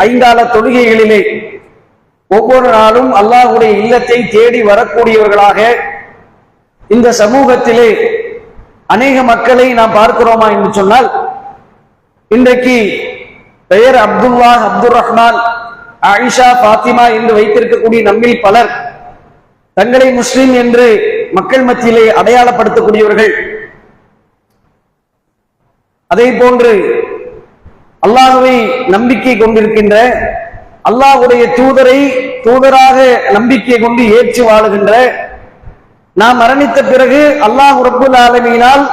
ஐங்கால தொழுகைகளிலே ஒவ்வொரு நாளும் அல்லாஹ்வுடைய இல்லத்தை தேடி வரக்கூடியவர்களாக இந்த சமூகத்திலே அநேக மக்களை நாம் பார்க்கிறோமா என்று சொன்னால், இன்றைக்கு பெயர் அப்துல்லா, அப்துல் ரஹ்மான், ஆயிஷா, பாத்திமா என்று வைத்திருக்கக்கூடிய நம்மில் பலர் தங்களை முஸ்லிம் என்று மக்கள் மத்தியிலே அடையாளப்படுத்தக்கூடியவர்கள். அதே போன்று அல்லாஹ்வை நம்பிக்கை கொண்டிருக்கின்ற, அல்லாஹ்வுடைய தூதரை தூதராக நம்பிக்கை கொண்டு ஏற்று வாழுகின்ற, நாம் மரணித்த பிறகு அல்லாஹ் ரப்புல் ஆலமீனால்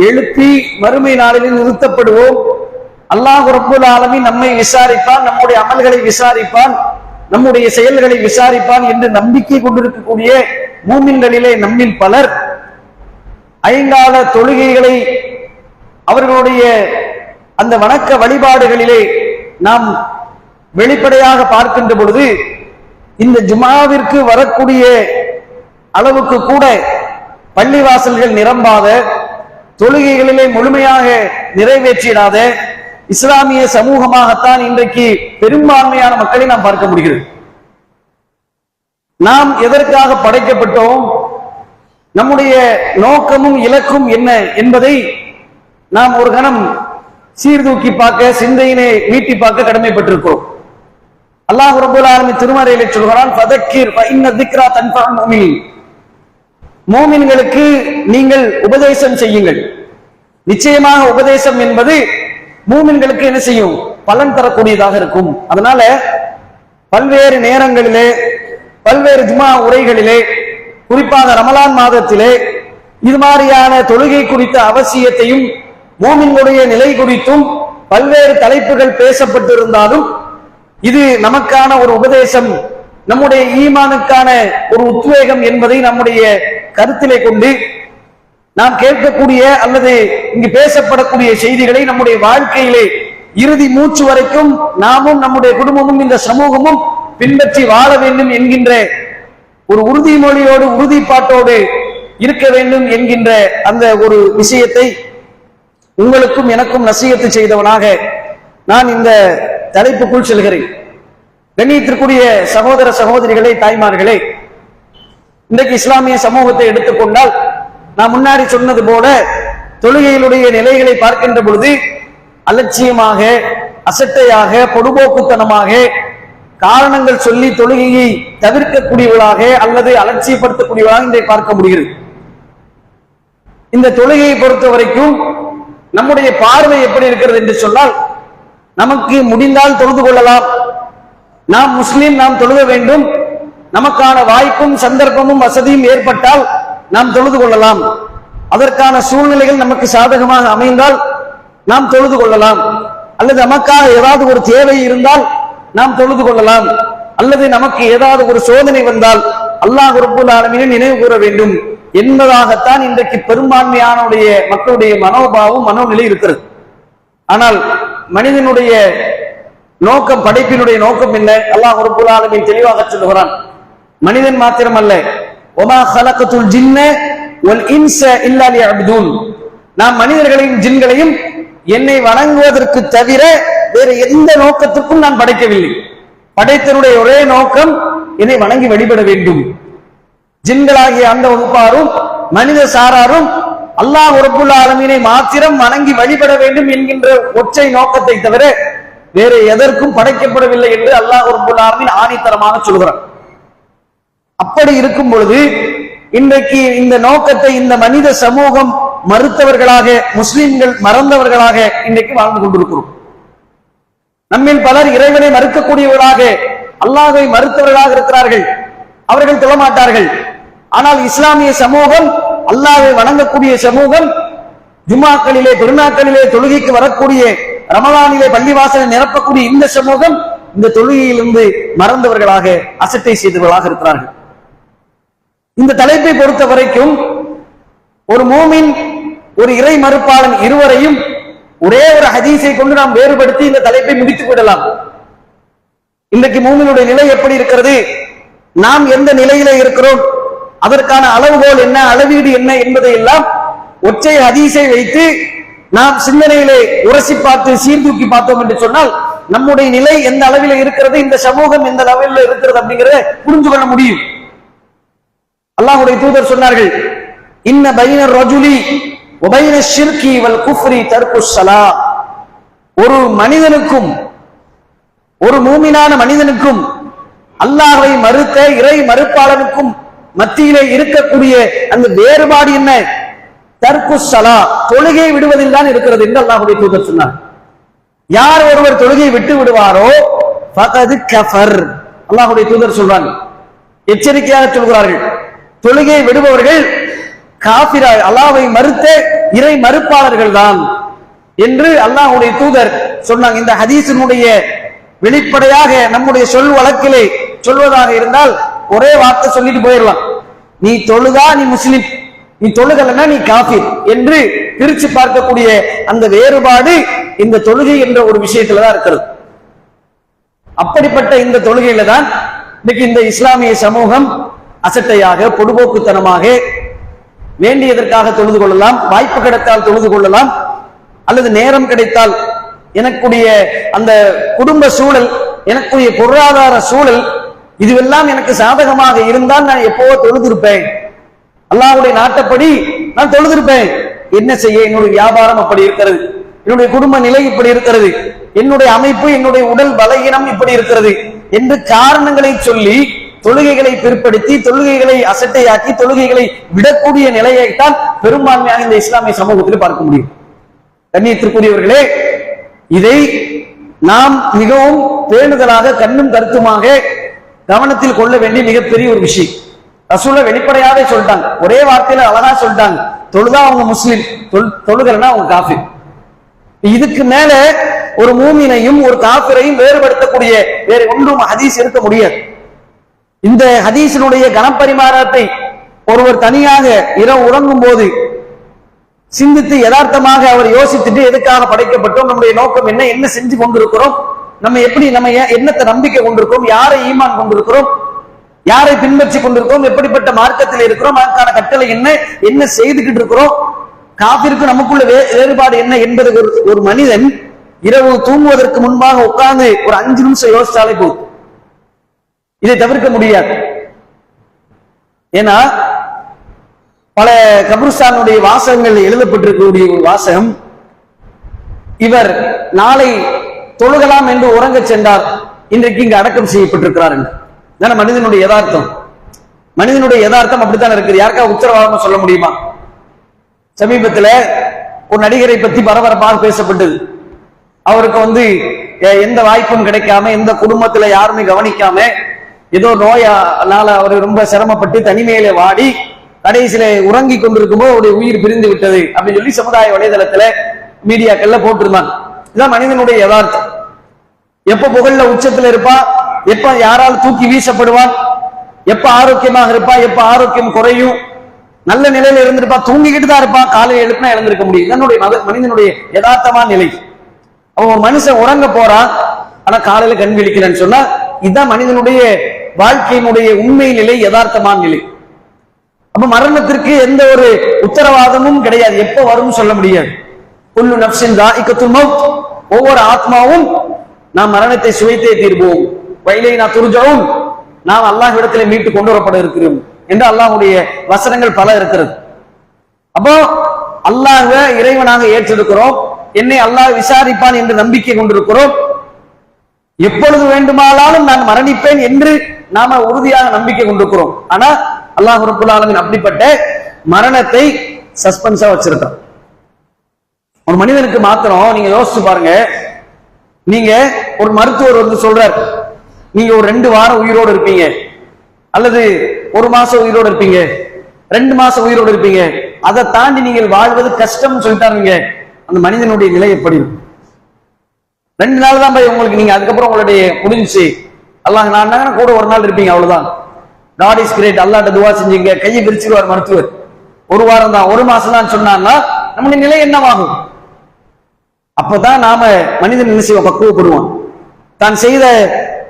எழுப்பி மறுமை நாளில் நிறுத்தப்படுவோம், அல்லாஹ் ரப்புல் ஆலமீன் நம்மை விசாரிப்பான், நம்முடைய அமல்களை விசாரிப்பான், நம்முடைய செயல்களை விசாரிப்பான் என்று நம்பிக்கை கொண்டிருக்கக்கூடிய மூமின்களிலே நம்மில் பலர் ஐங்கால தொழுகைகளை அவர்களுடைய அந்த வணக்க வழிபாடுகளிலே நாம் வெளிப்படையாக பார்க்கின்ற பொழுது இந்த ஜுமாவிற்கு வரக்கூடிய அளவுக்கு கூட பள்ளிவாசல்கள் நிரம்பாத, தொழுகைகளிலே முழுமையாக நிறைவேற்றிடாத இஸ்லாமிய சமூகமாகத்தான் இன்றைக்கு பெரும்பான்மையான மக்களை நாம் பார்க்க முடிகிறது. நாம் எதற்காக படைக்கப்பட்டோம், நம்முடைய நோக்கமும் இலக்கும் என்ன என்பதை நாம் ஒரு கணம் சீர்தூக்கி பார்க்க, சிந்தையினை மீட்டி பார்க்க கடமைப்பட்டிருக்கிறோம். அல்லாஹ் ரப்பல் ஆலமீன் திருமறையிலே சொல்கிறான், ஃபதக்கிர் ஃபஇன்ன ذிக்ரா தன்ஃபஉல் முஃமினீன். மூமின்களுக்கு நீங்கள் உபதேசம் செய்யுங்கள். நிச்சயமாக உபதேசம் என்பது மூமின்களுக்கு என்ன செய்யும், பலன் தரக்கூடியதாக இருக்கும். அதனால பல்வேறு நேரங்களிலே, பல்வேறு ஜுமா உரைகளிலே, குறிப்பாக ரமலான் மாதத்திலே இது மாதிரியான தொழுகை குறித்த அவசியத்தையும் மூமின்களுடைய நிலை குறித்தும் பல்வேறு தலைப்புகள் பேசப்பட்டிருந்தாலும் இது நமக்கான ஒரு உபதேசம், நம்முடைய ஈமானுக்கான ஒரு உத்வேகம் என்பதை நம்முடைய கருத்திலே கொண்டு நாம் கேட்கக்கூடிய அல்லது இங்கு பேசப்படக்கூடிய செய்திகளை நம்முடைய வாழ்க்கையிலே இறுதி மூச்சு வரைக்கும் நாமும் நம்முடைய குடும்பமும் இந்த சமூகமும் பின்பற்றி வாழ வேண்டும் என்கின்ற ஒரு உறுதிமொழியோடு உறுதிப்பாட்டோடு இருக்க வேண்டும் என்கின்ற அந்த ஒரு விஷயத்தை உங்களுக்கும் எனக்கும் நசீகத்து செய்தவனாக நான் இந்த தலைப்புக்குள் செல்கிறேன். கண்ணியத்திற்குரிய சகோதர சகோதரிகளே, தாய்மார்களே, இன்றைக்கு இஸ்லாமிய சமூகத்தை எடுத்துக்கொண்டால் நான் முன்னாடி சொன்னது போல தொழுகைகளுடைய நிலைகளை பார்க்கின்ற பொழுது அலட்சியமாக, அசட்டையாக, பொடுபோக்குத்தனமாக காரணங்கள் சொல்லி தொழுகையை தவிர்க்கக்கூடியவர்களாக அல்லது அலட்சியப்படுத்தக்கூடியவர்களாக இன்றை பார்க்க முடிகிறது. இந்த தொழுகையை பொறுத்த வரைக்கும் நம்முடைய பார்வை எப்படி இருக்கிறது என்று சொன்னால், நமக்கு முடிந்தால் தொழுது கொள்ளலாம், நாம் முஸ்லீம், நாம் தொழுக வேண்டும், நமக்கான வாய்ப்பும் சந்தர்ப்பமும் வசதியும் ஏற்பட்டால் நாம் தொழுது கொள்ளலாம், அதற்கான சூழ்நிலைகள் நமக்கு சாதகமாக அமைந்தால் நாம் தொழுது கொள்ளலாம், அல்லது நமக்காக ஏதாவது ஒரு தேவை இருந்தால் நாம் தொழுது கொள்ளலாம், அல்லது நமக்கு ஏதாவது ஒரு சோதனை வந்தால் அல்லாஹ் ரப்பல் ஆலமீனை நினைவு கூற வேண்டும் என்பதாகத்தான் இன்றைக்கு பெரும்பான்மையானுடைய மக்களுடைய மனோபாவம், மனோநிலை இருக்கிறது. ஆனால் மனிதனுடைய நோக்கம், படைப்பினுடைய நோக்கம் என்ன? அல்லாஹ் ரப்பல் ஆலமீன் தெளிவாக சொல்லுகிறான், மனிதன் மாத்திரமல்ல, வமா ஹலகத்துல் ஜின்ன வல் இன்ஸ இல்லா லியஅப்துன், நாம் மனிதர்களையும் ஜின்களையும் என்னை வணங்குவதற்கு தவிர வேறு எந்த நோக்கத்துக்கும் நான் படைக்கவில்லை. படைத்தனுடைய ஒரே நோக்கம் என்னை வணங்கி வழிபட வேண்டும். ஜின்களாகிய அந்த வகுப்பாரும் மனித சாராரும் அல்லாஹ் ரப்பல் ஆலமீனை மாத்திரம் வணங்கி வழிபட வேண்டும் என்கின்ற ஒற்றை நோக்கத்தை தவிர வேறு எதற்கும் படைக்கப்படவில்லை என்று அல்லாஹ் ரப்பல் ஆலமீன் ஆணித்தரமாக சொல்கிறார். அப்படி இருக்கும் பொழுது இன்றைக்கு இந்த நோக்கத்தை இந்த மனித சமூகம் மறுத்தவர்களாக, முஸ்லிம்கள் மறந்தவர்களாக இன்றைக்கு வாழ்ந்து கொண்டிருக்கிறோம். நம்மில் பலர் இறைவனை மறுக்கக்கூடியவர்களாக, அல்லாஹ்வை மறுத்தவர்களாக இருக்கிறார்கள். அவர்கள் தொழமாட்டார்கள். ஆனால் இஸ்லாமிய சமூகம், அல்லாஹ்வை வணங்கக்கூடிய சமூகம், ஜும்மாக்களிலே, பெருநாட்களிலே தொழுகைக்கு வரக்கூடிய, ரமலானிலே பள்ளிவாசலை நிரப்பக்கூடிய இந்த சமூகம் இந்த தொழுகையிலிருந்து மறந்தவர்களாக, அசட்டை செய்தவர்களாக இருக்கிறார்கள். இந்த தலைப்பை பொறுத்த வரைக்கும் ஒரு மூமின், ஒரு இறை மறுப்பாளன் இருவரையும் ஒரே ஒரு ஹதீஸை கொண்டு நாம் வேறுபடுத்தி இந்த தலைப்பை முடித்துக் விடலாம். இன்றைக்கு மூமினுடைய நிலை எப்படி இருக்கிறது, நாம் எந்த நிலையிலே இருக்கிறோம், அதற்கான அளவுகோல் என்ன, அளவீடு என்ன என்பதை எல்லாம் ஒற்றை ஹதீஸை வைத்து நாம் சிந்தனையிலே உரசி பார்த்து சீர்தூக்கி பார்த்தோம் என்று சொன்னால் நம்முடைய நிலை எந்த அளவில் இருக்கிறது, இந்த சமூகம் எந்த அளவில் இருக்கிறது அப்படிங்கறத புரிந்து கொள்ள முடியும். அல்லாஹ்வுடைய தூதர் சொன்னார்கள், இன்ன பைன ரஜுலி வ பைன ஷிர்கி வல் குஃப்ரி தர்குஸ் ஸலா. ஒரு மனிதனுக்கும், ஒரு மூமினான மனிதனுக்கும் அல்லாஹ்வை மறுத்த இறை மறுப்பாளனுக்கும் மத்தியிலே இருக்கக்கூடிய அந்த வேறுபாடு என்ன? தர்குஸ் ஸலா, தொழுகை விடுவதில் தான் இருக்கிறது என்று அல்லாஹ்வுடைய தூதர் சொன்னார். யார் ஒருவர் தொழுகை விட்டு விடுவாரோ ஃபகத் கஃபர், அல்லாஹ்வுடைய தூதர் சொல்றாங்க, எச்சரிக்கையாக சொல்கிறார்கள், தொழுகை விடுபவர்கள் காஃபிரா, அல்லாஹ்வை மறுத்த இறை மறுப்பாளர்கள் தான் என்று அல்லாஹ்வுடைய தூதர் சொன்னாங்க. இந்த ஹதீஸினுடைய வெளிப்படையாக நம்முடைய சொல் வழக்கிலே சொல்வதாக இருந்தால் ஒரே வார்த்தை சொல்லிட்டு போயிடலாம், நீ தொழுதா நீ முஸ்லிம், நீ தொழுகலன்னா நீ காஃபிர் என்று பிரிச்சு பார்க்கக்கூடிய அந்த வேறுபாடு இந்த தொழுகை என்ற ஒரு விஷயத்துல தான் இருக்கிறது. அப்படிப்பட்ட இந்த தொழுகையில தான் இன்னைக்கு இந்த இஸ்லாமிய சமூகம் அசட்டையாக, பொடுபோக்குத்தனமாக, வேண்டியதற்காக தொழுது கொள்ளலாம், வாய்ப்பு கிடைத்தால் தொழுது கொள்ளலாம், அல்லது நேரம் கிடைத்தால் எனக்குடைய அந்த குடும்ப சூழல், எனக்குரிய பொருளாதார சூழல், இதுவெல்லாம் எனக்கு சாதகமாக இருந்தால் நான் எப்போ தொழுதிருப்பேன், அல்லாஹ்வுடைய நாட்டப்படி நான் தொழுதிருப்பேன். என்ன செய்ய, என்னுடைய வியாபாரம் அப்படி இருக்கிறது, என்னுடைய குடும்ப நிலை இப்படி இருக்கிறது, என்னுடைய அமைப்பு, என்னுடைய உடல் பலகீனம் இப்படி இருக்கிறது என்று காரணங்களை சொல்லி தொழுகைகளை பிற்படுத்தி, தொழுகைகளை அசட்டையாக்கி, தொழுகைகளை விடக்கூடிய நிலையைத்தான் பெரும்பான்மையாக இந்த இஸ்லாமிய சமூகத்தில் பார்க்க முடியும். கண்ணியத்திற்குரியவர்களே, இதை நாம் மிகவும் பேணுதலாக கண்ணும் கருத்துமாக கவனத்தில் கொள்ள வேண்டிய மிகப்பெரிய ஒரு விஷயம். ரசூலுல்லாஹ் வெளிப்படையாவே சொல்லிட்டாங்க, ஒரே வார்த்தையில அழகா சொல்லிட்டாங்க, தொழுதா அவங்க முஸ்லிம், தொழுகலன்னா அவங்க காஃபிர். இதுக்கு மேல ஒரு மூமினையும் ஒரு காஃபிரையும் வேறுபடுத்தக்கூடிய வேறு ஒன்றும் ஹதீஸ் இருக்க முடியாது. இந்த ஹதீஸினுடைய கனப்பரிமாணத்தை ஒருவர் தனியாக இரவு உறங்கும் போது சிந்தித்து யதார்த்தமாக அவர் யோசித்துட்டு, எதுக்காக படைக்கப்பட்டோம், நம்முடைய நோக்கம் என்ன, என்ன செஞ்சு கொண்டிருக்கிறோம், நம்ம எப்படி, நம்ம என்னத்தை நம்பிக்கை கொண்டிருக்கிறோம், யாரை ஈமான் கொண்டிருக்கிறோம், யாரை பின்பற்றி கொண்டிருக்கிறோம், எப்படிப்பட்ட மார்க்கத்தில் இருக்கிறோம், அதற்கான கட்டளை என்ன, என்ன செய்துகிட்டு இருக்கிறோம், காபிருக்கு நமக்குள்ள வேறுபாடு என்ன என்பது ஒரு மனிதன் இரவு தூங்குவதற்கு முன்பாக உட்கார்ந்து ஒரு 5 நிமிஷம் யோசிச்சாலே போதும். இதை தவிர்க்க முடியாது. ஏன்னா பல கபிரிஸ்தானுடைய வாசகங்கள் எழுதப்பட்டிருக்கக்கூடிய ஒரு வாசகம், இவர் நாளை தொழுகலாம் என்று உறங்க சென்றார், இன்றைக்கு இங்கு அடக்கம் செய்யப்பட்டிருக்கிறார். மனிதனுடைய யதார்த்தம், மனிதனுடைய யதார்த்தம் அப்படித்தான் இருக்குது. யாருக்கா உத்தரவாதமா சொல்ல முடியுமா? சமீபத்துல ஒரு நடிகரை பத்தி பரபரப்பாக பேசப்பட்டது. அவருக்கு எந்த வாய்ப்பும் கிடைக்காம, எந்த குடும்பத்துல யாருமே கவனிக்காம, ஏதோ நோயால அவர் ரொம்ப சிரமப்பட்டு தனிமையில வாடி கடைசியில உறங்கி கொண்டிருக்கும்போது அவருடைய உயிர் பிரிந்து விட்டது அப்படின்னு சொல்லி சமுதாய வலைதளத்துல மீடியாக்கள்ல போட்டிருந்தாங்க. இதுதான் மனிதனுடைய யதார்த்தம். எப்ப புகழ்ல உச்சத்துல இருப்பான், எப்ப யாரால் தூக்கி வீசப்படுவான், எப்ப ஆரோக்கியமாக இருப்பான், எப்ப ஆரோக்கியம் குறையும், நல்ல நிலையில இருந்திருப்பான், தூங்கிக்கிட்டு தான் இருப்பான், காலையில் எழுப்பினா எழுந்திருக்க முடியும். இதனுடைய மனிதனுடைய யதார்த்தமான நிலை. அவன் ஒரு மனுஷன் உறங்க போறான், ஆனா காலையில கண் விழிக்கலன்னு சொன்னா இதுதான் மனிதனுடைய வாழ்க்கையினுடைய உண்மை நிலை, யதார்த்தமான நிலை. அப்ப மரணத்திற்கு எந்த ஒரு உத்தரவாதமும் கிடையாது, எப்ப வரும் சொல்ல முடியாது. குல்லு நஃப்ஸின் தாஇகத்துல் மௌத், ஒவ்வொரு ஆத்மாவும் நாம் மரணத்தை சுவைத்தே தீர்வோம், வைலைனா துர்ஜஊன், நாம் அல்லாஹ்விடத்திலே மீட்டு கொண்டு வரப்பட இருக்கிறோம் என்று அல்லாஹ்வுடைய வசனங்கள் பல இருக்கிறது. அப்போ அல்லாஹ்வை இறைவனாக ஏற்றிருக்கிறோம், என்னை அல்லாஹ் விசாரிப்பான் என்று நம்பிக்கை கொண்டிருக்கிறோம். எப்பொழுது வேண்டுமானாலும் நான் மரணிப்பேன் என்று நாம உறுதியாக நம்பிக்கை கொண்டிருக்கிறோம். ஆனா அல்லாஹ் ரப்பல் ஆலமீன் அப்படிப்பட்ட மரணத்தை சஸ்பென்ஸா வச்சிருக்கான். ஒரு மனிதனுக்கு மாத்திரம் நீங்க யோசிச்சு பாருங்க, நீங்க ஒரு மருத்துவர் சொல்றார், நீங்க ஒரு 2 வாரம் உயிரோடு இருப்பீங்க, அல்லது 1 மாசம் உயிரோடு இருப்பீங்க, 2 மாசம் உயிரோடு இருப்பீங்க, அதை தாண்டி நீங்கள் வாழ்வது கஷ்டம் சொல்லிட்டாருங்க. அந்த மனிதனுடைய நிலை எப்படி இருக்கும்? 2 நாள் தான் போய் உங்களுக்கு, நீங்க அதுக்கப்புறம் உங்களுடைய முடிஞ்சு அல்லாஹ் நான் கூட 1 நாள் இருப்பீங்க, அவ்வளவுதான். காட் இஸ் கிரேட், அல்லாஹ்ட்ட துவா செஞ்சீங்க, கையை விரிச்சிருவார் மருத்துவர். 1 வாரம் தான், 1 மாசம் தான் சொன்னான்னா நம்முடைய நிலை என்னவாகும்? அப்பதான் நாம மனிதன் என்ன செய்வோம், பக்குவப்படுவான், தான் செய்த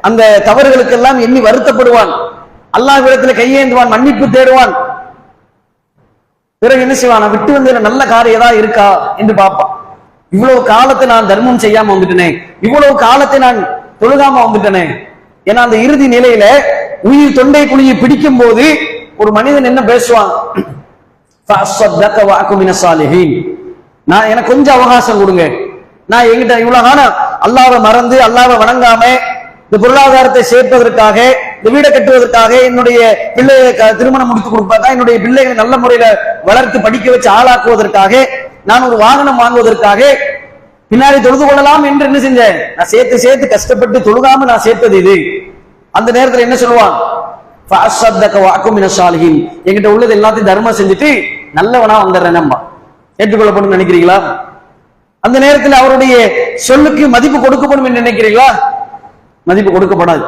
அந்த தவறுகளுக்கெல்லாம் எண்ணி வருத்தப்படுவான், அல்லாஹ்விடத்தில் கையேந்துவான், மன்னிப்பு தேடுவான். பிறகு என்ன செய்வான், விட்டு வந்து நல்ல காரியம் ஏதாவது இருக்கா என்று பார்ப்பான். இவ்வளவு காலத்தை நான் தர்மம் செய்யாம வந்துட்டேனே, இவ்வளவு காலத்தை நான் தொழுகாம வந்துட்டேனே. ஏன்னா அந்த இறுதி நிலையில உயிர் தொண்டை குழியை பிடிக்கும் போது ஒரு மனிதன் என்ன பேசுவான், நான் எனக்கு கொஞ்சம் அவகாசம் கொடுங்க, நான் எங்கிட்ட இவ்வளவு காலம் அல்லாஹ்வை மறந்து அல்லாஹ்வை வணங்காம இந்த பொருளாதாரத்தை சேர்ப்பதற்காக, இந்த வீடை கட்டுவதற்காக, என்னுடைய பிள்ளைகளை திருமணம் முடித்து கொடுப்பதற்காக, என்னுடைய பிள்ளைகளை நல்ல முறையில வளர்த்து படிக்க வச்சு ஆளாக்குவதற்காக, நான் ஒரு வாகனம் வாங்குவதற்காக பின்னாடி தொழுது கொள்ளலாம் என்று என்ன செஞ்சேன், நான் சேர்த்து சேர்த்து கஷ்டப்பட்டு தொழுகாம நான் சேர்த்தது இது. அந்த நேரத்தில் என்ன சொல்லுவான், என்கிட்ட உள்ளது எல்லாத்தையும் தர்மம் செஞ்சுட்டு நல்லவனா வந்துடுறேன். நம்ம ஏற்றுக்கொள்ளப்படும் நினைக்கிறீங்களா? அந்த நேரத்தில் அவருடைய சொல்லுக்கு மதிப்பு கொடுக்கப்படும் என்று நினைக்கிறீங்களா? மதிப்பு கொடுக்கப்படாது.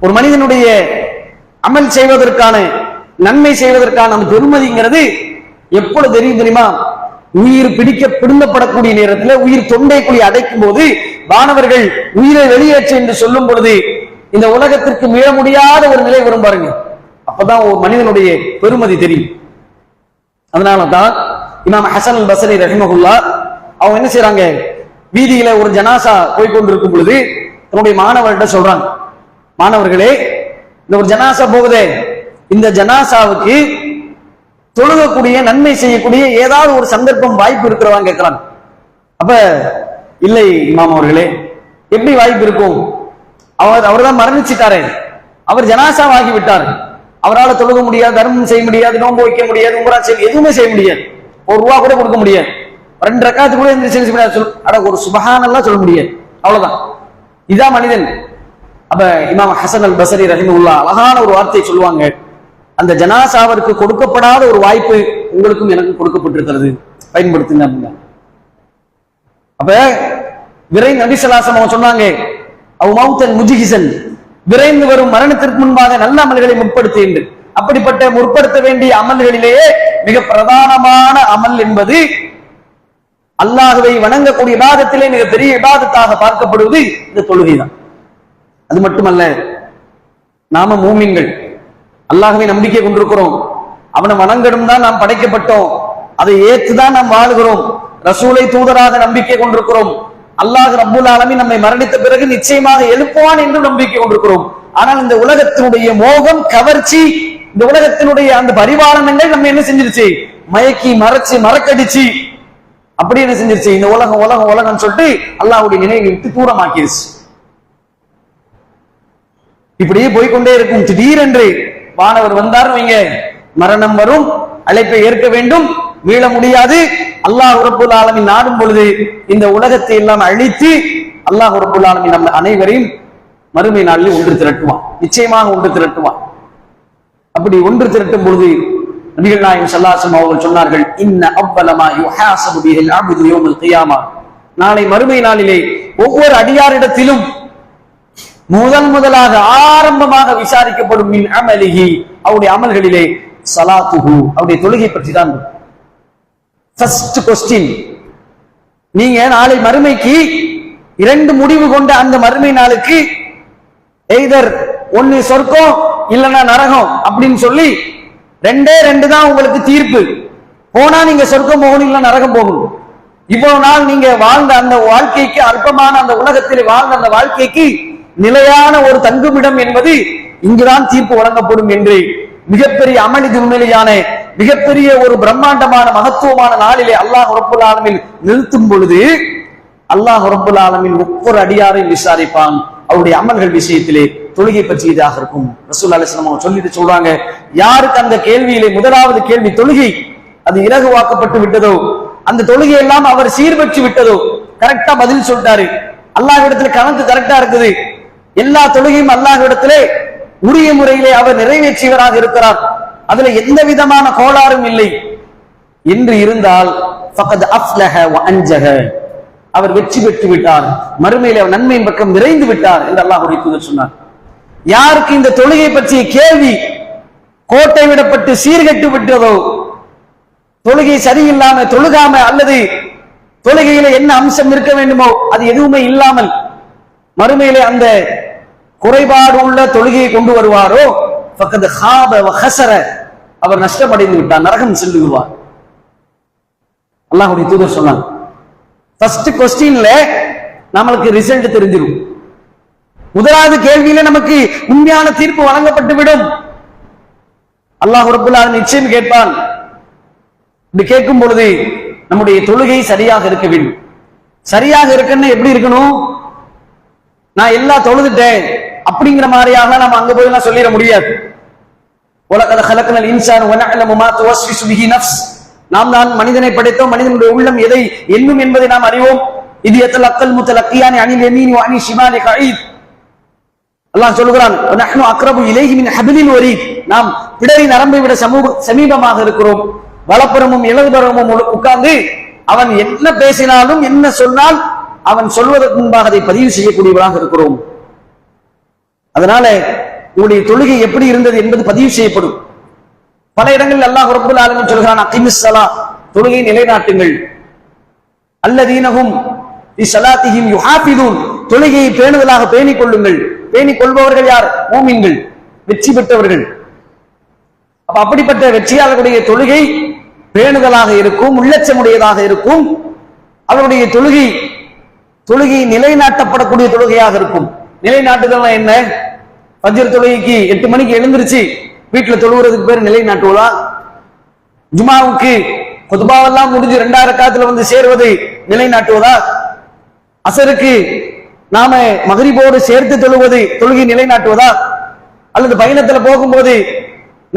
ஒரு மனிதனுடைய அமல் செய்வதற்கான, நன்மை செய்வதற்கான அந்த பெருமதிங்கிறது எப்பொழுது தெரியும் தெரியுமா? உயிர் பிடுங்கப்படக்கூடிய நேரத்தில், உயிர் தொண்டை குழி அடைக்கும் போது, வானவர்கள் உயிரை வெளியேற்று என்று சொல்லும் பொழுது இந்த உலகத்திற்கு மீள முடியாத ஒரு நிலை வரும் பாருங்க. அப்பதான் ஒரு மனிதனுடைய பெருமதி தெரியும். அதனாலதான் இமாம் ஹசன் அல் பஸ்ரி ரஹிமஹுல்லா அவங்க என்ன செய்யறாங்க, வீதியில ஒரு ஜனாசா போய்கொண்டிருக்கும் பொழுது தன்னுடைய மாணவர்கிட்ட சொல்றாங்க, மாணவர்களே, இந்த ஒரு ஜனாசா போகுதே, இந்த ஜனாசாவுக்கு தொழுகக்கூடிய, நன்மை செய்யக்கூடிய ஏதாவது ஒரு சந்தர்ப்பம் வாய்ப்பு இருக்கிறவாங்க கேட்கிறாங்க. அப்ப இல்லை இமாம் அவர்களே, எப்படி வாய்ப்பு இருக்கும்? அவர் தான் மரணிச்சிட்டாரே, அவர் ஜனாசாவாகி விட்டார், அவரால் தொழுக முடியாது, தர்மம் செய்ய முடியாது, நோன்பு வைக்க முடியாது, உம்ரா செய்ய எதுவுமே செய்ய முடியாது, ஒரு ரூபா கூட கொடுக்க முடியாது, 2 ரக்காத்து கூட ஒரு சுபஹானல்லாஹ் சொல்ல முடியாது, அவ்வளவுதான். இதான் மனிதன். அப்ப இமாம் ஹசன் அல் பஸ்ரி ரஹிமஹுல்லாஹ் அழகான ஒரு வார்த்தை சொல்லுவாங்க, அந்த ஜனாசாவிற்கு கொடுக்கப்படாத ஒரு வாய்ப்பு உங்களுக்கும் எனக்கும் கொடுக்கப்பட்டிருக்கிறது, பயன்படுத்துங்க. அப்ப விரை நபி ஸல்லல்லாஹு அலைஹி வஸல்லம் சொன்னாங்க, அவ் மௌத்தன் முஜிஹிசன், விரைந்து வரும் மரணத்திற்கு முன்பாக நல்ல அமல்களை முற்படுத்து என்று. அப்படிப்பட்ட முற்படுத்த வேண்டிய அமல்களிலேயே மிக பிரதானமான அமல் என்பது அல்லாஹ்வை வணங்கக்கூடிய இபாதத்திலே மிக பெரிய இபாதத்தாக பார்க்கப்படுவது இந்த தொழுகை தான். அது மட்டுமல்ல, நாம மூமின்கள், அல்லாஹ்வை நம்பிக்கை கொண்டிருக்கிறோம், அவனை வணங்கணும் தான் நாம் படைக்கப்பட்டோம், அதை ஏற்றுதான் நாம் வாழுகிறோம், ரசூலை தூதராக நம்பிக்கை கொண்டிருக்கிறோம், அல்லாஹ் ரப்புல் ஆலமீன் நம்மை மரணித்த பிறகு நிச்சயமாக எழுப்புவான் என்று நம்பிக்கை கொண்டிருக்கிறோம். ஆனால் இந்த உலகத்தினுடைய மோகம், கவர்ச்சி, இந்த உலகத்தினுடைய அந்த பரிபாலனங்கள் நம்ம என்ன செஞ்சிருச்சு, மயக்கி மறைச்சு மறக்கடிச்சு அப்படி என்ன செஞ்சிருச்சு, இந்த உலகம் உலகம் உலகம் சொல்லிட்டு அல்லாஹ்வுடைய நினைவை விட்டு தூரமாக்கிருச்சு. இப்படியே போய்கொண்டே இருக்கும். திடீரென்று வானவர் வந்தார் வைங்க, மரணம் வரும், அழைப்பை ஏற்க வேண்டும், மீள முடியாது. அல்லாஹ் ரப்புல் ஆலமீன் நாடும் பொழுது இந்த உலகத்தை எல்லாம் அழித்து அல்லாஹ் ரப்புல் ஆலமீன் நம்ம அனைவரையும் மறுமை நாளில் ஒன்று திரட்டுவான், நிச்சயமாக ஒன்று திரட்டுவான். அப்படி ஒன்று திரட்டும் பொழுது நபிகள் நாயகம் ஸல்லல்லாஹு அலைஹி வஸல்லம் அவர்கள் சொன்னார்கள், இன்ன அவ்வல மா யுஹாஸபு பிஹில் அப்து யௌமல் கியாமா, நாளை மறுமை நாளிலே ஒவ்வொரு அடியாரிடத்திலும் முதலாக ஆரம்பமாக விசாரிக்கப்படும் மின் அமலிஹி, அவருடைய அமல்களிலே ஸலாத்துஹு, அவருடைய தொழுகை பற்றி தான். ஃபர்ஸ்ட் கொஸ்டின், நீங்க நாளை மறுமைக்கு 2 முடிவு கொண்ட அந்த மறுமை நாளுக்கு எய்தர் ஒன்னு சொர்க்கம் இல்லைன்னா நரகம் அப்படின்னு சொல்லி 2 தான் உங்களுக்கு தீர்ப்பு. போனா நீங்க சொர்க்கம் போகணும், இல்ல நரகம் போகணும். இவ்வளவு நாள் நீங்க வாழ்ந்த அந்த வாழ்க்கைக்கு, அற்பமான அந்த உலகத்தில் வாழ்ந்த அந்த வாழ்க்கைக்கு நிலையான ஒரு தங்குமிடம் என்பது இங்குதான் தீர்ப்பு வழங்கப்படும் என்று மிகப்பெரிய அமளி உண்மையான மிகப்பெரிய ஒரு பிரம்மாண்டமான மகத்துவமான நாளிலே அல்லாஹ் ரப்புல் ஆலமீன் நிறுத்தும் பொழுது அல்லாஹ் ரப்புல் ஆலமீன் ஒவ்வொரு அடியாரையும் விசாரிப்பான். அவருடைய அமல்கள் விஷயத்திலே தொழுகை பற்றியதாக இருக்கும். ரசூலுல்லாஹி அலைஹி வஸல்லம் சொல்லிட்டு சொல்றாங்க, யாருக்கு அந்த கேள்வியிலே முதலாவது கேள்வி தொழுகை அது இலகுவாக்கப்பட்டு விட்டதோ, அந்த தொழுகை எல்லாம் அவர் சீர்பெற்று விட்டதோ, கரெக்டா பதில் சொல்லிட்டாரு, அல்லாஹ்விடத்துல கணக்கு கரெக்டா இருக்குது, எல்லா தொழுகையும் அல்லாஹ்விடத்திலே உரிய முறையிலே அவர் நிறைவேற்றியவராக இருக்கிறார், அதுல எந்த விதமான கோளாறும் இல்லை என்று இருந்தால் ஃபகத் அஃப்லஹ வ அன்ஜஹ, அவர் வெற்றி பெற்று விட்டார், மறுமையிலே அவர் நன்மையின் பக்கம் விரைந்து விட்டார் என்று அல்லாஹ்வுடைய தூதர் சொன்னார். யாருக்கு இந்த தொழுகை பற்றிய கேள்வி கோட்டை விடப்பட்டு சீர்கெட்டு விட்டதோ, தொழுகை சரியில்லாம தொழுகாம அல்லது தொழுகையில என்ன அம்சம் இருக்க வேண்டுமோ அது எதுவுமே இல்லாமல் மறுமையிலே அந்த குறைபாடு உள்ள தொழுகையை கொண்டு வருவாரோ ஃபகத் ஹாப வ ஹஸர, அவர் நஷ்டமடைந்து விட்டார், நரகம் சென்று விடுவார். அல்லாஹ்வுடைய தூதர் சொன்னார். ஃபர்ஸ்ட் கொஸ்டின்ல நம்மளுக்கு ரிசல்ட் தெரிஞ்சிடும். முதலாவது கேள்வியில நமக்கு உண்மையான தீர்ப்பு வழங்கப்பட்டு விடும். அல்லாஹ் ரப்பல் ஆலமீன் நிச்சயம் கேட்பான். இப்படி கேட்கும் பொழுது நம்முடைய தொழுகை சரியாக இருக்க வேண்டும். சரியாக இருக்குன்னு எப்படி இருக்கணும்? நான் எல்லாம் தொழுதுட்டேன் அப்படிங்கிற மாதிரியாக நம்ம அங்க போய் எல்லாம் சொல்லிட முடியாது. வலகத் ஹலக்னல் இன்சான வனஅலமு மா துவஸ்விசு பிஹி நஃப்ஸ். நாம் தான் மனிதனை படைத்தோம், மனிதனுடைய உள்ளம் எதை எண்ணும் என்பதை நாம் அறிவோம். இது யத்தலக்கல் முத்தலக்கியானி அனில் யமீனி வ அனில் ஷிமாலி கஈத். அல்லாஹ் சொல்கிறான், வனஹ்னு அக்ரபு இலைஹி மின் ஹபிலில் வரீத். நாம் பிடரி நரம்பை விட சமீபமாக இருக்கிறோம். வலப்புறமும் இடதுபுறமும் உட்கார்ந்து அவன் என்ன பேசினாலும் என்ன சொன்னால் அவன் சொல்வதற்கு முன்பாக அதை பதிவு செய்யக்கூடியவராக இருக்கிறோம். அதனால உங்களுடைய தொழுகை எப்படி இருந்தது என்பது பதிவு செய்யப்படும். பல இடங்களில் அல்லாஹ் ரப்பல் ஆலமீன் சொல்கிறான், அகிமிஸ் ஸலா, தொழுகை நிலைநாட்டுங்கள். அல்லதீனஹும் ஃபி ஸலாத்திஹிம் யுஹாஃபிதூன், தொழுகையை பேணுதலாக பேணிக் கொள்ளுங்கள். பேணிக் கொள்பவர்கள் யார்? மூமின்கள், வெற்றி பெற்றவர்கள். அப்படிப்பட்ட வெற்றியாளர்களுடைய தொழுகை பேணுதலாக இருக்கும், உள்ளச்சமுடையதாக இருக்கும். அவருடைய தொழுகை நிலைநாட்டப்படக்கூடிய தொழுகையாக இருக்கும். நிலைநாட்டுதல் என்ன? ஃபஜ்ர் தொழுகைக்கு 8 மணிக்கு எழுந்திருச்சு வீட்டுல தொழுகிறதுக்கு பேர் நிலைநாட்டுவதா? ஜுமாவுக்கு குத்பாவெல்லாம் முடிஞ்சு 2 ரக்காத்துல வந்து சேருவதை நிலைநாட்டுவதா? அசருக்கு நாம மக்ரிபோடு சேர்த்து தொழுகை நிலைநாட்டுவதா? அல்லது பயணத்துல போகும்போது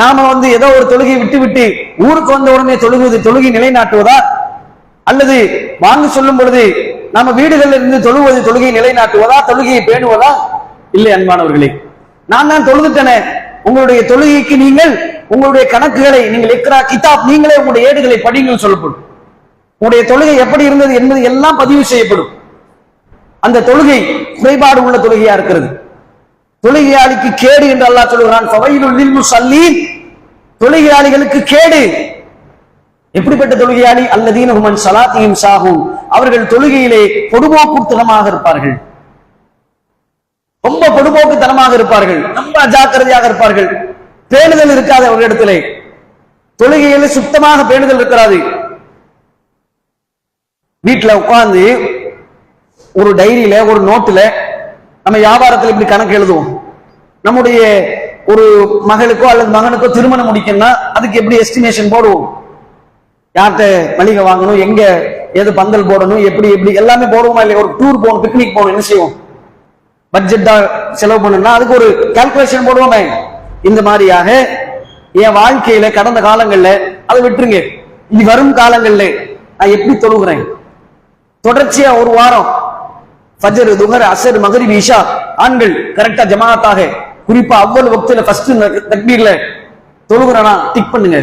நாம வந்து ஏதோ ஒரு தொழுகை விட்டு ஊருக்கு வந்த உடனே தொழுகை நிலைநாட்டுவதா? அல்லது வாங்க சொல்லும் பொழுது நாம வீடுகளில் இருந்து தொழுகை நிலைநாட்டுவதா? தொழுகையை பேணுவதா? இல்லை அன்பானவர்களே, நான் தான் தொழுதுட்டேனே. உங்களுடைய தொழுகைக்கு நீங்கள் உங்களுடைய கணக்குகளை நீங்கள் இக்ரா கிதாப், நீங்களே உங்களுடைய ஏடுகளை படிங்கள் சொல்லப்படும். உங்களுடைய தொழுகை எப்படி இருந்தது என்பது எல்லாம் பதிவு செய்யப்படும். அந்த தொழுகை குறைபாடு உள்ள தொழுகையா இருக்கிறது. தொழுகையாளிக்கு கேடு என்று அல்லாஹ் சொல்கிறான், ஃபவைலுல் லில் முஸல்லீன், தொழுகையாளிகளுக்கு கேடு. எப்படிப்பட்ட தொழுகையாளி? அல்லதீன ஹும் அன் ஸலாத்திஹிம் சாஹூன், அவர்கள் தொழுகையிலே பொடுபோக்குத்தனமாக இருப்பார்கள். ரொம்ப பொடுபோக்குத்தனமாக இருப்பார்கள், ரொம்ப அஜாக்கிரதையாக இருப்பார்கள். பேணுதல் இருக்காது அவர்களிடத்திலே. தொழுகையில சுத்தமாக பேணுதல் இருக்கிறாது. வீட்டுல உட்கார்ந்து ஒரு டைரியில ஒரு நோட்டுல நம்ம வியாபாரத்தில் இப்படி கணக்கு எழுதுவோம். நம்முடைய ஒரு மகளுக்கோ அல்லது மகனுக்கோ திருமணம் முடிக்கணும்னா அதுக்கு எப்படி எஸ்டிமேஷன் போடுவோம்? யார்கிட்ட மளிகை வாங்கணும், எங்க எது பந்தல் போடணும், எப்படி எல்லாமே போடுவோமா இல்லையா? ஒரு டூர் போகணும், பிக்னிக் போகணும், என்ன செய்வோம்? பட்ஜெட்டா செலவு பண்ணணும்னா அதுக்கு ஒரு கால்குலேஷன் போடுவோமே. இந்த மாதிரியாக என் வாழ்க்கையில கடந்த காலங்கள்ல அதை விட்டுருங்க, இனி வரும் காலங்கள்ல நான் எப்படி தொழுகிறேன்? தொடர்ச்சியா ஒரு வாரம் ஃபஜ்ர், துஹர், அஸ்ர், மக்ரிப், இஷா ஆண்கள் கரெக்டா ஜமாஅத்தாக, குறிப்பா அவ்வளவு வக்துல ஃபர்ஸ்ட் தக்பீர்ல தொழுகிறனா டிக் பண்ணுங்க.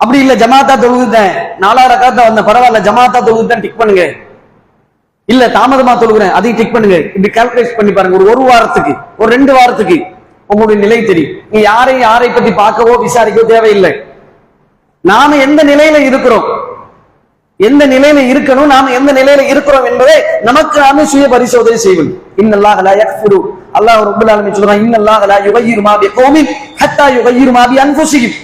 அப்படி இல்ல ஜமாத்தா தொழுதுட்டேன், 4 ரக்காத்தா வந்த பரவாயில்ல ஜமாத்தா தொழுதுட்டேன் டிக் பண்ணுங்க. இல்ல தாமதமா தொழுகிறேன் அதையும் டிக் பண்ணுங்க. இப்படி கால்குலேட் பண்ணி பாருங்க. ஒரு வாரத்துக்கு, ஒரு 2 வாரத்துக்கு உங்களுடைய நிலை தெரியும். நீ யாரை பத்தி பார்க்கவோ விசாரிக்கவோ தேவையில்லை. நாம எந்த நிலையில இருக்கிறோம், எந்த நிலையில இருக்கணும், நாம எந்த நிலையில இருக்கிறோம் என்பதை நமக்கு நாமே சுய பரிசோதனை செய்வோம். இன்னல்லாஹ லா யக்ஃபிரு, அல்லாஹ் ரப்பல் ஆலமீன் சொல்றான், இன்னல்லாஹ லா யுகய்யிரு மா பிகௌமின் ஹத்தா யுகய்யிரு மா பிஅன்ஃபுஸிஹிம்.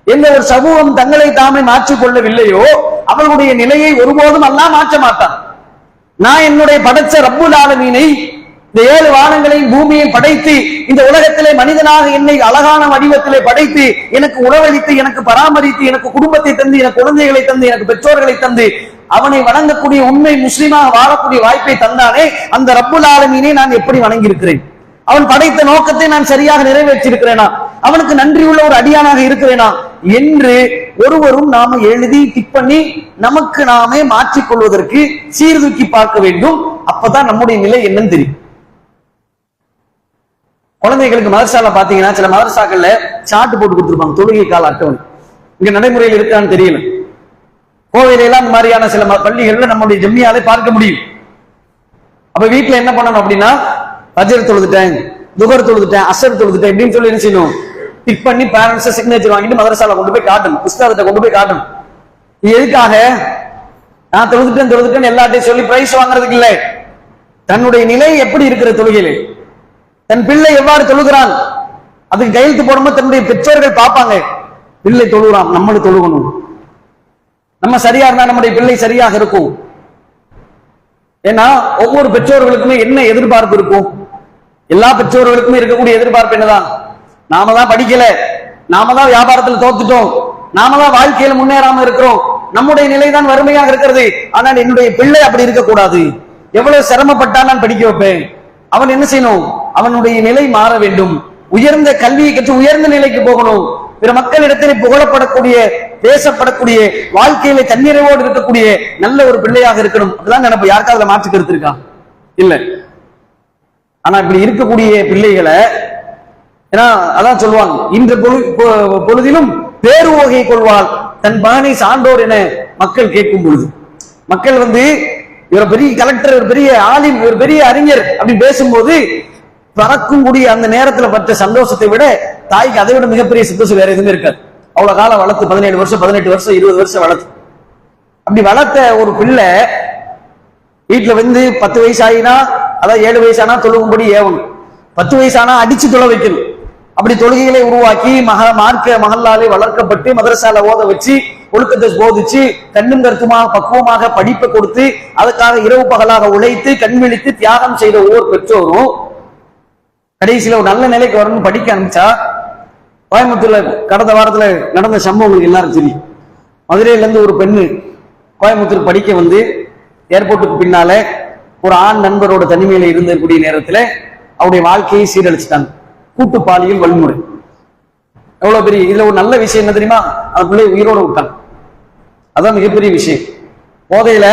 எந்த ஒரு சமூகம் தங்களை தாமே மாற்றிக் கொள்ளவில்லையோ அவர்களுடைய நிலையை ஒருபோதும் அல்லாஹ் மாற்ற மாட்டான். நான் என்னுடைய படைச்ச ரப்புல் ஆலமீனை, இந்த 7 வானங்களையும் பூமியை படைத்து இந்த உலகத்திலே மனிதனாக என்னை அழகான வடிவத்திலே படைத்து எனக்கு உணவளித்து எனக்கு பராமரித்து எனக்கு குடும்பத்தை தந்து எனக்கு குழந்தைகளை தந்து எனக்கு பெற்றோர்களை தந்து அவனை வணங்கக்கூடிய உண்மை முஸ்லிமாக வாழக்கூடிய வாய்ப்பை தந்தானே, அந்த ரப்புல் ஆலமீனை நான் எப்படி வணங்கி இருக்கிறேன்? அவன் படைத்த நோக்கத்தை நான் சரியாக நிறைவேற்றி இருக்கிறேனா? அவனுக்கு நன்றியுள்ள ஒரு அடியானாக இருக்கிறேனா என்று ஒருவரும் நாம எழுதி டிக் பண்ணி நமக்கு நாமே மாற்றிக்கொள்வதற்கு சீர்தூக்கி பார்க்க வேண்டும். அப்பதான் நம்முடைய நிலை என்னன்னு தெரியும். குழந்தைகளுக்கு மதரசால பாத்தீங்கன்னா சில மதரசாக்கள்ல சாட்டு போட்டு கொடுத்துருப்பாங்க, தொழுகை கால அட்டவணை. இங்க நடைமுறையில் இருக்கான்னு தெரியல. கோவையில எல்லாம் இந்த மாதிரியான சில பள்ளிகள்ல நம்முடைய ஜம்மியாலே பார்க்க முடியும். அப்ப வீட்டுல என்ன பண்ணணும் அப்படின்னா, ஃபஜ்ர் தொழுதுட்டேன், துஹர் தொழுதுட்டேன், அஸ்ர் தொழுதுட்டேன் இப்படின்னு சொல்லி என்ன செய்யணும்? டிக் பண்ணி பேரண்ட்ஸ் சிக்னேச்சர் வாங்கிட்டு மதரசால கொண்டு போய் காட்டணும், உஸ்தாதிட்ட கொண்டு போய் காட்டணும். இது எதுக்காக? நான் தொழுதுட்டேன் எல்லாத்தையும் சொல்லி பிரைஸ் வாங்குறதுக்கு இல்லை. தன்னுடைய நிலை எப்படி இருக்கிற தொழுகையிலே, தன் பிள்ளை எவ்வாறு தொழுகிறான் அதுக்கு கையெழுத்து போடும்போது தன்னுடைய பெற்றோர்கள் பார்ப்பாங்க. பிள்ளை தொழுகிறான், நம்மளும் தொழுகணும். நம்ம சரியா இருந்தா நம்முடைய பிள்ளை சரியாக இருக்கும். ஏன்னா ஒவ்வொரு பெற்றோர்களுக்குமே என்ன எதிர்பார்ப்பு இருக்கும்? எல்லா பெற்றோர்களுக்குமே இருக்கக்கூடிய எதிர்பார்ப்பு என்னதான்? நாம தான் படிக்கல, நாம தான் வியாபாரத்தில் தோத்துட்டோம், நாம தான் வாழ்க்கையில முன்னேறாம இருக்கிறோம், நம்முடைய நிலைதான் வறுமையாக இருக்கிறது, ஆனால் என்னுடைய பிள்ளை அப்படி இருக்கக்கூடாது, எவ்வளவு சிரமப்பட்டா நான் படிக்க வைப்பேன், அவன் என்ன செய்யணும், அவனுடைய நிலை மாற வேண்டும், உயர்ந்த கல்வியை கற்று உயர்ந்த நிலைக்கு போகணும், பிற மக்களிடத்தில் புகழப்படக்கூடிய பேசப்படக்கூடிய வாழ்க்கையில தன்னிறைவோடு இருக்கக்கூடிய நல்ல ஒரு பிள்ளையாக இருக்கணும். அப்படிதான் நினைப்பு. யாருக்காவது மாற்று கருத்து இருக்கா? இல்ல. ஆனா இப்படி இருக்கக்கூடிய பிள்ளைகளை, ஏன்னா அதான் சொல்லுவாங்க, இன்ற பொழுதிலும் பேரு வகை கொள்வாள் தன் மகனை சான்றோர் என மக்கள் கேட்கும் பொழுது, மக்கள் இவர் பெரிய கலெக்டர், இவர் பெரிய ஆலிம், இவர் பெரிய அறிஞர் அப்படி பேசும்போது பறக்கும் கூடிய அந்த நேரத்துல பற்ற சந்தோஷத்தை விட தாய்க்கு அதை விட மிகப்பெரிய சந்தோஷம் வேற எதுவுமே இருக்காது. அவ்வளவு காலம் வளர்த்து 17 வருஷம் 18 வருஷம் 20 வருஷம் வளர்த்து அப்படி வளர்த்த ஒரு பிள்ளை வீட்டுல 10 வயசு ஆகினா, அதாவது 7 வயசானா தொழுகும்படி ஏவணும், 10 வயசானா அடிச்சு தொலை வைக்கணும். அப்படி தொழுகைகளை உருவாக்கி மார்க்க மகல்லாலே வளர்க்கப்பட்டு மதரசால ஓத வச்சு ஒழுக்கத்தை போதிச்சு கண்ணும் கருத்துமாக பக்குவமாக படிப்பை கொடுத்து அதுக்காக இரவு பகலாக உழைத்து கண் விழித்து தியாகம் செய்த ஒவ்வொரு பெற்றோரும் கடைசியில ஒரு நல்ல நிலைக்கு வரணும் படிக்க ஆரம்பிச்சா, கோயம்புத்தூர்ல கடந்த வாரத்துல நடந்த சம்பவம் உங்களுக்கு எல்லாரும் தெரியும். மதுரையில இருந்து ஒரு பெண்ணு கோயம்புத்தூர் படிக்க ஏர்போர்ட்டுக்கு பின்னால ஒரு ஆண் நண்பரோட தனிமையில இருந்தக்கூடிய நேரத்துல அவருடைய வாழ்க்கையை சீரழிச்சிட்டாங்க. கூட்டு பாலியல் வன்முறை. எவ்வளவு பெரிய, இதுல ஒரு நல்ல விஷயம் என்ன தெரியுமா? அந்த பிள்ளை உயிரோட விட்டாங்க. அதான் மிகப்பெரிய விஷயம். போதையில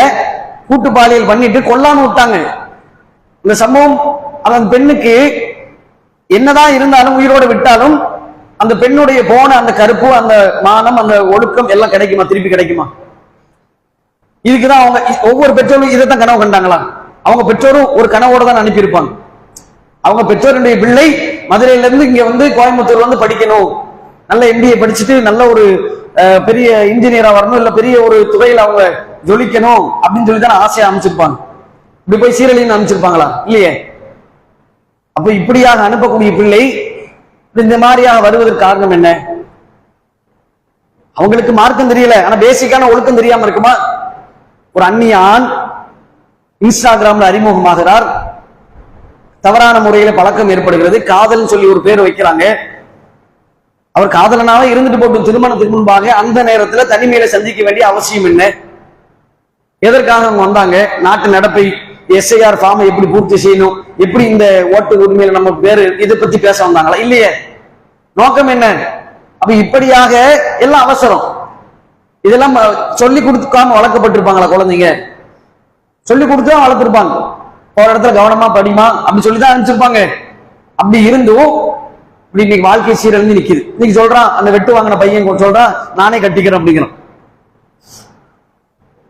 கூட்டு பாலியல் பண்ணிட்டு கொல்லாம விட்டாங்க. இந்த சம்பவம் அந்த பெண்ணுக்கு என்னதான் இருந்தாலும் உயிரோட விட்டாலும் அந்த பெண்ணுடைய போன அந்த கருப்பு, அந்த மானம், அந்த ஒழுக்கம் எல்லாம் கிடைக்குமா? திருப்பி கிடைக்குமா? இதுக்குதான் அவங்க ஒவ்வொரு பெற்றோரும் இதைத்தான் கனவு கண்டாங்களா? அவங்க பெற்றோரும் ஒரு கனவோட தான் அனுப்பியிருப்பாங்க. அவங்க பெற்றோருடைய பிள்ளை மதுரையில இருந்து இங்க கோயம்புத்தூர் படிக்கணும், நல்ல MBA படிச்சுட்டு நல்ல ஒரு பெரிய இன்ஜினியரா வரணும், இல்ல பெரிய ஒரு துறையில அவங்க ஜொலிக்கணும் அப்படின்னு சொல்லி தான் ஆசையா அமைச்சிருப்பாங்க. இப்படி போய் சீரழின்னு அமைச்சிருப்பாங்களா? இல்லையே. அப்ப இப்படியாக அனுப்பக்கூடிய பிள்ளை இந்த மாதிரியாக வருவதற்கு காரணம் என்ன? அவங்களுக்கு மார்க்கம் தெரியல, ஆனா பேசிக்கான ஒழுக்கம் தெரியாம இருக்குமா? ஒரு அந்நியான் இன்ஸ்டாகிராம்ல அறிமுகமாகிறார், தவறான முறையில பழக்கம் ஏற்படுகிறது, காதல் சொல்லி ஒரு பேர் வைக்கிறாங்க. அவர் காதலனாக இருந்துட்டு போட்டும் திருமணத்துக்கு முன்பாக அந்த நேரத்துல தனிமையில சந்திக்க வேண்டிய அவசியம் என்ன? எதற்காக அவங்க வந்தாங்க? நாட்டு நடப்பை, SIR ஃபார்மை எப்படி பூர்த்தி செய்யணும், எப்படி இந்த ஓட்டு உரிமையில நம்ம பேரு இதை பத்தி பேச வந்தாங்களா? இல்லையே. நோக்கம் என்ன? அப்ப இப்படியாக எல்லாம் அவசரம். இதெல்லாம் சொல்லி கொடுக்காம வளர்க்கப்பட்டிருப்பாங்களா குழந்தைங்க? சொல்லி கொடுத்துதான் வளர்த்திருப்பாங்க. ஒரு இடத்துல கவனமா படிமா அப்படி சொல்லிதான் அனுப்பிச்சிருப்பாங்க. அப்படி இருந்தும் இப்படி இன்னைக்கு வாழ்க்கை சீரழிஞ்சு நிக்குது. இன்னைக்கு சொல்றான் அந்த வெட்டு வாங்கின பையன் சொல்றான் நானே கட்டிக்கிறேன் அப்படிங்கிறான்.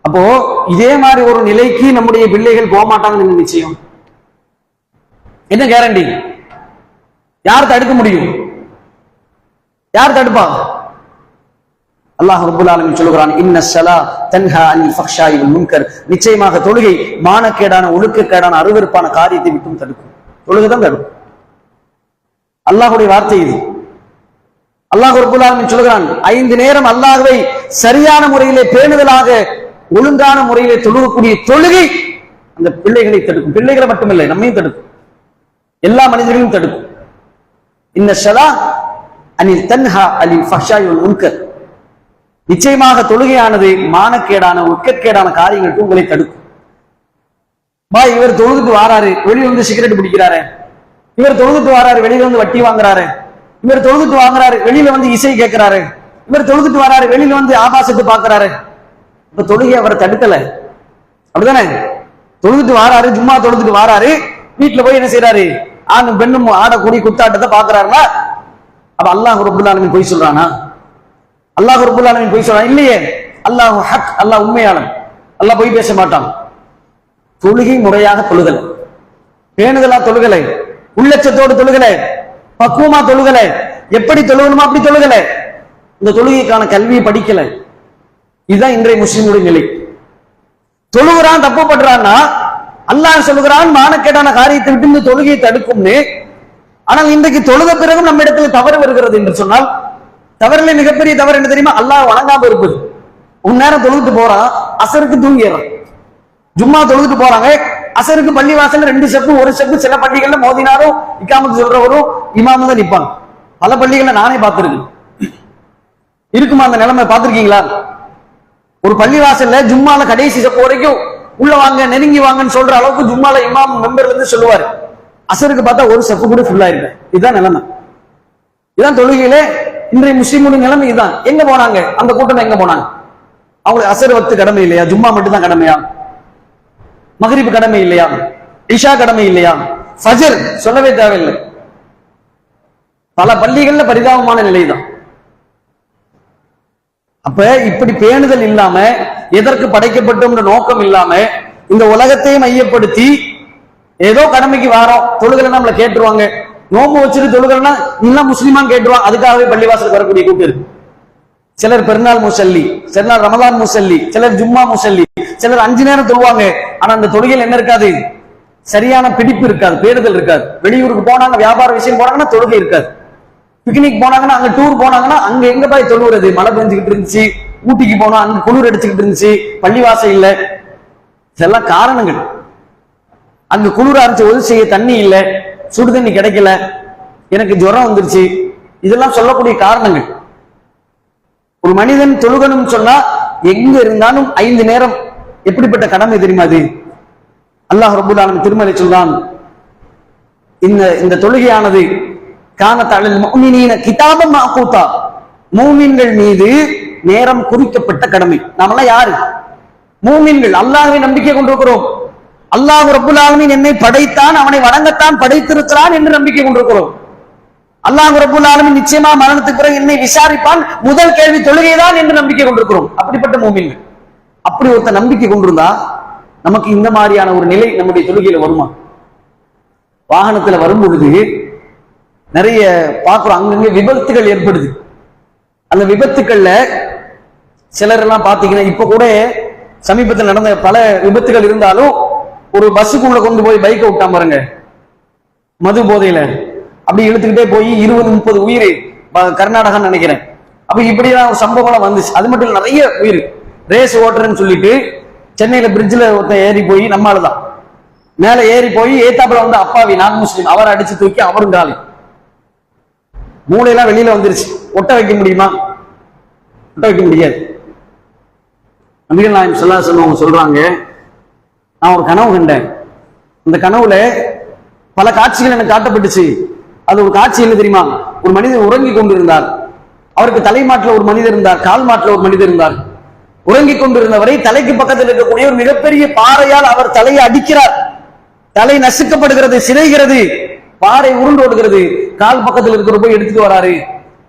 அப்போ இதே மாதிரி ஒரு நிலைக்கு நம்முடைய பிள்ளைகள் போக மாட்டாங்கன்னு நிச்சயம். என்ன கேரண்டி? யார் தடுக்க முடியும்? யார் தடுப்பா? அல்லாஹ் ரப்பல் ஆலமீன் சொல்கிறான், இன்ன ஸலா தன்ஹா அனில் ஃபஹ்ஷாஇ வல் முன்கர், நிச்சயமாக தொழுகை மானக்கேடான ஒழுக்கக்கேடான அருவருப்பான காரியத்தை விட்டும் தடுக்கும். தொழுகை தான் தடுக்கும். அல்லாஹ்வுடைய வார்த்தை இது. அல்லாஹ் ரப்பல் ஆலமீன் சொல்கிறான், 5 நேரம் அல்லாஹ்வை சரியான முறையிலே பேணுதலாக ஒழுங்கான முறையிலே தொழுகக்கூடிய தொழுகை அந்த பிள்ளைகளை தடுக்கும். பிள்ளைகளை மட்டுமில்லை, நம்மையும் தடுக்கும், எல்லா மனிதர்களையும் தடுக்கும். இன்ன ஸலா அனில் தன்ஹா அனில் ஃபஹ்ஷாஇ வல் முன்கர், நிச்சயமாக தொழுகையானது மானக்கேடான ஒழுக்கக்கேடான காரியங்களுக்கு உங்களை தடுக்கும். இவர் தொழுதுட்டு வாராரு, வெளியில சிகரெட் பிடிக்கிறாரு, இவர் தொழுதுட்டு வாராரு, வெளியில வட்டி வாங்குறாரு, இவர் தொழுதுட்டு வாங்குறாரு, வெளியில இசை கேட்கிறாரு, இவர் தொழுதுட்டு வராரு, வெளியில ஆபாசத்தை பாக்குறாரு. இப்ப தொழுகை அவரை தடுக்கல, அப்படிதானே? தொழுதுட்டு வாராரு, ஜும்மா தொழுதுட்டு வாராரு, வீட்டுல போய் என்ன செய்யறாரு? ஆணும் பெண்ணும் ஆடக்கூடிய குத்தாட்டத்தை பாக்குறாருன்னா அப்ப அல்லாஹ் ரப்பல் ஆலமீன் பொய் சொல்றானா? அல்லாஹ் ரப்பல் ஆலமீன் பொய் சொல்றான்? இல்லையே. அல்லாஹ் ஹக், அல்லாஹ் உண்மையாளன், அல்லாஹ் பொய் பேச மாட்டான். தொழுகை முறையாக தொழுகலை, பேணுதலா தொழுகலை, உள்ளச்சத்தோடு தொழுகலை, பக்குவமா தொழுகலை, எப்படி தொழுகணுமா அப்படி தொழுகலை, இந்த தொழுகைக்கான கல்வியை படிக்கல. இதுதான் இன்றைய முஸ்லிமுடைய நிலை. தொழுகிறான், தப்பு பண்றான்னா அல்லாஹ் சொல்லுகிறான் மானக்கேடான காரியத்தை விட்டு இந்த தொழுகையை தடுக்கும்னு. ஆனால் இன்றைக்கு தொழுத பிறகும் நம்ம இடத்துல தவறு வருகிறது என்று சொன்னால், தவறிலே மிகப்பெரிய தவறு என்ன தெரியுமா? அல்லாஹ் வணங்காம இருப்பது. உன் நேரம் தொழுது போறான், அசருக்கு தூங்கிடுறான், ஜும்மா தொழுதுட்டு போறாங்க, அசருக்கு பள்ளி வாசல்ல 2 ஸ்டெப் 1 ஸ்டெப், சில பள்ளிகள்ல மோதினாரும் இக்காமத்து சொல்றவரும் இமாமு தான் நிப்பாங்க. பல பள்ளிகள்ல நானே பார்த்திருக்கேன். இருக்குமா அந்த நிலைமை? பார்த்திருக்கீங்களா? ஒரு பள்ளி வாசல்ல ஜும்மால கடைசி ஸ்டெப் வரைக்கும் உள்ள வாங்க, நெருங்கி வாங்கன்னு சொல்ற அளவுக்கு ஜும்மால இமாம் மெம்பர்ல இருந்து சொல்லுவாரு. அசருக்கு பார்த்தா ஒரு ஸ்டெப் கூட ஃபுல்லா இருக்கு. இதுதான் நிலைமை. இதான் தொழுகையிலே இன்றைய முஸ்லிமுடைய நிலைமை. இதுதான். எங்க போனாங்க அந்த கூட்டம்? எங்க போனாங்க? அவங்களுக்கு அசர் வக்து கடமை இல்லையா? ஜும்மா மட்டும் தான் கடமையா? மக்ரிப் கடமை இல்லையா? இஷா கடமை இல்லையா? ஃபஜர் சொல்லவே தேவையில்லை. பல பள்ளிகள்ல பரிதாபமான நிலைதான். அப்ப இப்படி பேணுதல் இல்லாம, எதற்கு படைக்கப்பட்டோம் நோக்கம் இல்லாம, இந்த உலகத்தையும் மையப்படுத்தி ஏதோ கடமைக்கு வாரோம், தொழுகை நம்மள கேட்டுருவாங்க, நோம்பு வச்சுட்டு தொழுகல்னா இன்னும் முஸ்லிமான் கேட்டுருவாங்க, அதுக்காகவே பள்ளிவாசலுக்கு வரக்கூடிய கூட்டம் இருக்கு. சிலர் பெருநாள் முசல்லி, சிலர் ரமலான் முசல்லி, சிலர் ஜும்மா முசல்லி, சிலர் 5 நேரம் தொழுவாங்க. ஆனா அந்த தொழுகையில் என்ன இருக்காது? சரியான பிடிப்பு இருக்காது, பேணுதல் இருக்காது. வெளியூருக்கு போனாங்க, வியாபார விஷயம் போனாங்கன்னா தொழுகை இருக்காது. பிக்னிக் போனாங்கன்னா, அங்க டூர் போனாங்கன்னா அங்க எங்க போய் தொழுவுறது? மழை பெஞ்சுக்கிட்டு இருந்துச்சு, ஊட்டிக்கு போனா அங்க குளிர் அடிச்சுக்கிட்டு இருந்துச்சு, பள்ளிவாசல் இல்ல. இதெல்லாம் காரணங்கள். அங்க குளிர் அரைச்சு ஒது செய்ய தண்ணி இல்ல, சுடு தண்ணி கிடைக்கல, எனக்கு ஜுரம் வந்துருச்சு, இதெல்லாம் சொல்லக்கூடிய காரணங்கள். ஒரு மனிதன் தொழுகணும் சொன்னா எங்க இருந்தாலும் 5 நேரம் எப்படிப்பட்ட கடமை தெரியுமா? அது அல்லாஹ் ரப்பல் ஆலமீன் திருமறை சொல்றான், இந்த தொழுகையானது கானத் அலல் முஃமினீன கிதாபம் மஅகூதா, மூமின்கள் மீது நேரம் குறிக்கப்பட்ட கடமை. நாமெல்லாம் யாரு? மூமின்கள். அல்லாஹ்வை நம்பிக்கை கொண்டிருக்கிறோம். அல்லாஹ் ரப்பல் ஆலமீன் என்னை படைத்தான், அவனை வணங்கத்தான் படைத்திருக்கிறான் என்று நம்பிக்கை கொண்டிருக்கிறோம். அல்லாஹ் ரப்பல் ஆலமீன் நிச்சயமா மரணத்துக்கு பிறகு என்னை விசாரிப்பான், முதல் கேள்வி தொழுகைதான் என்று நம்பிக்கை கொண்டிருக்கிறோம். அப்படிப்பட்ட மூமின்கள். அப்படி ஒருத்த நம்பிக்கை கொண்டிருந்தா நமக்கு இந்த மாதிரியான ஒரு நிலை நம்முடைய தொழுகையில வருமா? வாகனத்துல வரும் பொழுது நிறைய பார்க்கிறோம், அங்கங்க விபத்துகள் ஏற்படுது. அந்த விபத்துக்கள்ல சிலர் எல்லாம் பாத்தீங்கன்னா, இப்ப கூட சமீபத்தில் நடந்த பல விபத்துகள் இருந்தாலும், ஒரு பஸ்ஸுக்குள்ள கொண்டு போய் பைக்கை விட்டாம பாருங்க, மது போதையில அப்படி இழுத்துக்கிட்டே போய் 20-30 உயிர், கர்நாடகான்னு நினைக்கிறேன். அப்ப இப்படிதான் ஒரு சம்பவம் வந்துச்சு. அது மட்டும் இல்ல, நிறைய உயிர். ரேஸ் ஓட்டுறேன்னு சொல்லிட்டு சென்னையில பிரிட்ஜ்ல ஒருத்தன் ஏறி போய், நம்மாலதான் மேல ஏறி போய் ஏத்தாப்புல வந்து அப்பாவி நான் முஸ்லீம், அவரை அடிச்சு தூக்கி அவரும் காலி, மூளையெல்லாம் வெளியில வந்துருச்சு. ஒட்ட வைக்க முடியுமா? ஒட்ட வைக்க முடியாது. நபிகள் நாயகம் ஸல்லல்லாஹு அலைஹி வஸல்லம் சொல்றாங்க, நான் ஒரு கனவு கண்டேன். அந்த கனவுல பல காட்சிகள் எனக்கு காட்டப்பட்டுச்சு. அது ஒரு காட்சி என்ன தெரியுமா? ஒரு மனிதர் உறங்கி கொண்டிருந்தார். அவருக்கு தலைமாட்டில் ஒரு மனிதர் இருந்தார், கால் மாட்டில் ஒரு மனிதர் இருந்தார். உறங்கி கொண்டிருந்தவரை தலைக்கு பக்கத்தில் இருக்கக்கூடிய ஒரு மிகப்பெரிய பாறையால் அவர் தலையை அடிக்கிறார். தலை நசுக்கப்படுகிறது, சிதைகிறது, பாறை உருண்டு ஓடுகிறது. கால் பக்கத்தில் இருக்கிற போய் எடுத்துட்டு வராரு.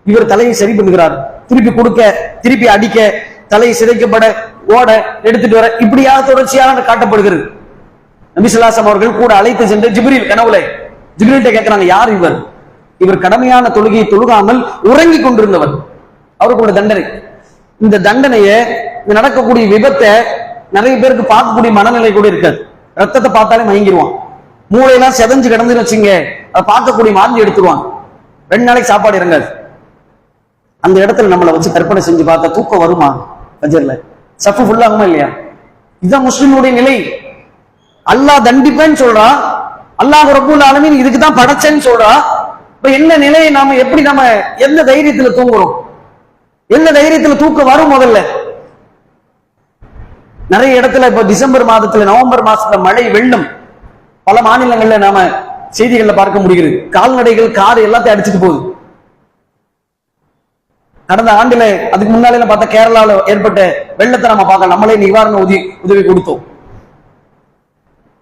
இவர் தலையை சரி பண்ணுகிறார், திருப்பி கொடுக்க, திருப்பி அடிக்க, தலை சிதைக்கப்பட, ஓட, எடுத்துட்டு வர, இப்படியாக தொடர்ச்சியாக காட்டப்படுகிறது. நபி ஸல்லல்லாஹு அலைஹி வஸல்லம் அவர்கள் கூட அழைத்து சென்று ஜிப்ரீல் கனவுல ஜிப்ரீல்ட்ட கேட்கிறாங்க, யார் இவர்? இவர் கடமையான தொழுகையை தொழுகாமல் உறங்கி கொண்டிருந்தவர். அவருக்குள்ள தண்டனை. இந்த தண்டனையை, நடக்கக்கூடிய விபத்தை நிறைய பேருக்கு பார்க்கக்கூடிய மனநிலை கூட இருக்காது. ரத்தத்தை பார்த்தாலே மயங்கிடுவான், மூளையெல்லாம் செதஞ்சு கிடந்துன்னு வச்சுங்க, அதை பார்க்கக்கூடிய மாதிரி எடுத்துருவாங்க. 2 நாளைக்கு சாப்பாடு இறங்காது. அந்த இடத்துல நம்மளை வச்சு கற்பனை செஞ்சு பார்த்தா தூக்கம் வருமா? ஃபஜ்ர்ல சஃபு ஃபுல்லாகுமா இல்லையா? இதுதான் முஸ்லிமுடைய நிலை. அல்லாஹ் தண்டிப்பேன்னு சொல்றான், அல்லாஹ் ரப்பல் ஆலமீன் இதுக்கு தான் படைச்சேன்னு சொல்றான். இப்ப என்ன நிலையை நாம, எப்படி நம்ம எந்த தைரியத்துல தூங்குறோம்? எந்த தைரியத்துல தூக்கம் வரும்? முதல்ல நிறைய இடத்துல இப்ப டிசம்பர் மாதத்துல, நவம்பர் மாசத்துல மழை, வெள்ளம் பல மாநிலங்கள்ல நாம செய்திகள்ல பார்க்க முடிகிறது. கால்நடைகள், கார் எல்லாத்தையும் அடிச்சுட்டு போகுது. கடந்த ஆண்டுல, அதுக்கு முன்னாலே பார்த்தா கேரளால ஏற்பட்ட வெள்ளத்தை நம்ம பார்க்க, நம்மளே நிவாரண உதவி கொடுத்தோம்.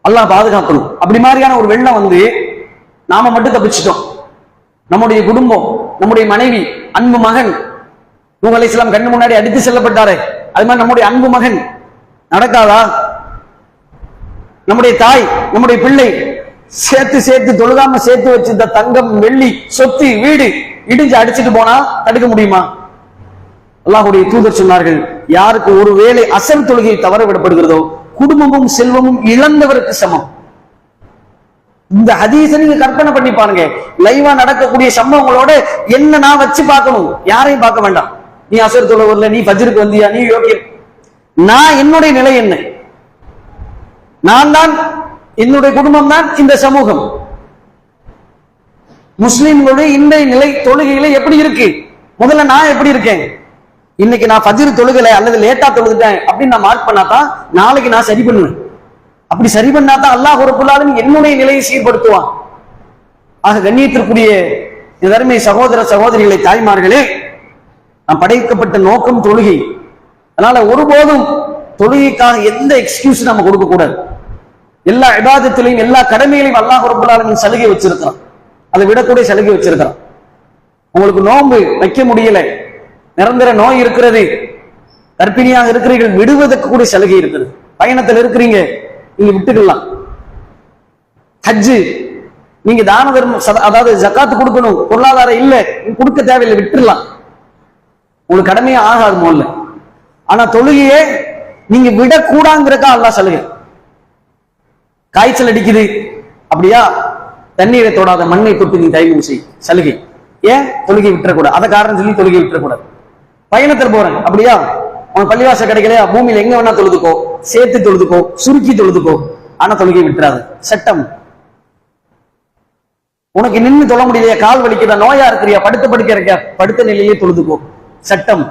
அல்லாஹ் பாதுகாக்கணும். அப்படி மாதிரியான ஒரு வெள்ளம் வந்து நாம மட்டும் தப்பிச்சிட்டோம். நம்முடைய குடும்பம், நம்முடைய மனைவி, அன்பு மகன் நூஹ் அலைஹிஸ்ஸலாம் கண்ணு முன்னாடி அடித்து செல்லப்பட்டாரே, அது மாதிரி நம்முடைய அன்பு மகன் நடக்காதா? நம்முடைய தாய், நம்முடைய பிள்ளை, சேர்த்து தொழுகாம சேர்த்து வச்சு இந்த தங்கம், வெள்ளி, சொத்து, வீடு இடிஞ்சு அடிச்சுட்டு போனா தடுக்க முடியுமா? அல்லாஹ்வுடைய தூதர் சொன்னார்கள், யாருக்கு ஒரு வேளை அசல் தொழுகை தவற விடப்படுகிறதோ குடும்பமும் செல்வமும் இழந்தவருக்கு சமம். இந்த ஹதீஸை நீங்க கற்பனை பண்ணி பாருங்க. லைவா நடக்கக்கூடிய சம்பவங்களோட என்ன நான் வச்சு பார்க்கணும், யாரையும் பார்க்க வேண்டாம். நீ அசர் தொழ வரல, நீ ஃபஜ்ருக்கு வந்தியா, நீ யோகியம். நான் என்னுடைய நிலை என்ன? நான் தான், என்னுடைய குடும்பம் தான் இந்த சமூகம். முஸ்லிம்களுடைய இன்றைய நிலை தொழுகையில எப்படி இருக்கு? முதல்ல நான் எப்படி இருக்கேன்? இன்னைக்கு நான் ஃபஜ்ர் தொழுகலை அல்லது லேட்டா தொழுதுட்டேன் அப்படின்னு நான் மார்க் பண்ணாதான் நாளைக்கு நான் சரி பண்ணுவேன். அப்படி சரி பண்ணாதான் அல்லாஹ் ரப்பல் ஆலமீன் என்னுடைய நிலையை சீர்படுத்துவான். ஆக கண்ணியத்திற்குரிய அருமை சகோதர சகோதரிகளை, தாய்மார்களே, நாம் படைக்கப்பட்ட நோக்கம் தொழுகை. அதனால ஒருபோதும் தொழுகைக்காக எந்த எக்ஸ்கியூஸ் நம்ம கொடுக்க கூடாது. எல்லா இபாதத்திலையும் எல்லா கடமைகளையும் அல்லாஹ் ரப்பல் ஆலமீன் சலுகை வச்சிருக்கிறான். அதை விடக்கூடிய சலுகை வச்சிருக்கிறான். உங்களுக்கு நோன்பு வைக்க முடியல, நிரந்தர நோய் இருக்கிறது, கர்ப்பிணியாக இருக்கிறீர்கள், விடுவதற்கு கூட சலுகை இருக்கிறது. பயணத்தில் இருக்கிறீங்க, நீங்க விட்டுக்கலாம். ஹஜ்ஜு, நீங்க தான தர்மம், அதாவது ஜக்காத்து கொடுக்கணும், பொருளாதாரம் இல்ல, கொடுக்க தேவையில்லை, விட்டுடலாம். உங்களுக்கு கடமையே ஆகாது முதல்ல. ஆனா தொழுகையே நீங்க விடக்கூடாங்கிறக்கா அல்லாஹ் சலுகை. காய்ச்சல் அடிக்குது அப்படியா, தண்ணீரை தொடாத, மண்ணை தொட்டு நீ தைமம் செய், சலுகை. ஏன்? தொழுகை விட்டுறக்கூடாது. அதை காரணம் சொல்லி தொழுகை விட்டுறக்கூடாது. பயணத்தில் போறேன் அப்படியா, உனக்கு பள்ளிவாசல் கிடைக்கலையா, பூமியில எங்க வேணா தொழுதுக்கோ, சேர்த்து தொழுதுக்கோ, சுருக்கி தொழுதுக்கோ, ஆனா தொழுகை விட்டுறாது. சட்டம். உனக்கு நின்று தொழ முடியலையா, கால் வலிக்குதா, நோயா இருக்கிறியா, படுக்க இருக்கியா, படுத்த நிலையிலே தொழுதுக்கோ, சட்டம்.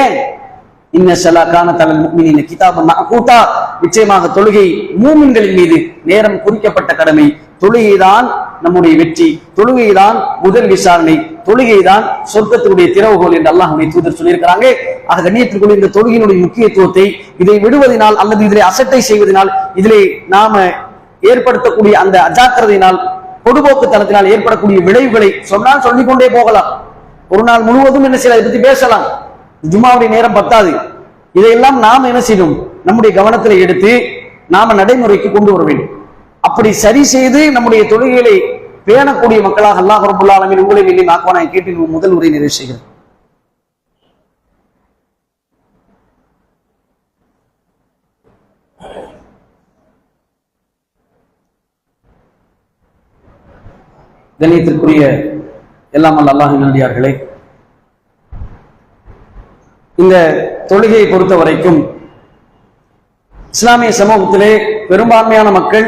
ஏன்? நிச்சயமாக தொழுகை மூமின்களின் மீது நேரம் குறிக்கப்பட்ட கடமை. தொழுகைதான் நம்முடைய வெற்றி, தொழுகைதான் முதல் விசாரணை, தொழுகைதான் சொர்க்கத்தினுடைய திறவுகோல் என்று அல்லாஹ்வுடைய தூதர் சொல்லியிருக்கிறாங்க. ஆக கண்ணியத்திற்குரிய இந்த தொழுகையினுடைய முக்கியத்துவத்தை, இதை விடுவதனால் அல்லது இதிலே அசட்டை செய்வதனால், இதிலே நாம ஏற்படுத்தக்கூடிய அந்த அஜாக்கிரதையினால், பொதுபோக்கு தளத்தினால் ஏற்படக்கூடிய விளைவுகளை சொன்னால் சொல்லிக்கொண்டே போகலாம். ஒரு நாள் முழுவதும் என்ன செய்யலாம், இதை பத்தி பேசலாம். ஜும்மாவுடைய நேரம் பத்தாது. இதையெல்லாம் நாம் என்ன செய்யணும், நம்முடைய கவனத்தில் எடுத்து நாம நடைமுறைக்கு கொண்டு வர வேண்டும். அப்படி சரி செய்து நம்முடைய தொழுகைகளை பேணக்கூடிய மக்களாக அல்லாஹ் ரப்பல் ஆலமீன் உங்களை வெளியே ஆக்குவானாக கேட்டு முதல் உரை நிறைவு செய்கிறேன். கண்ணியத்திற்குரிய எல்லாம் அல்ல அல்லாஹ்வின் நல்லடியார்களே, இந்த தொழுகையை பொறுத்த வரைக்கும் இஸ்லாமிய சமூகத்திலே பெரும்பான்மையான மக்கள்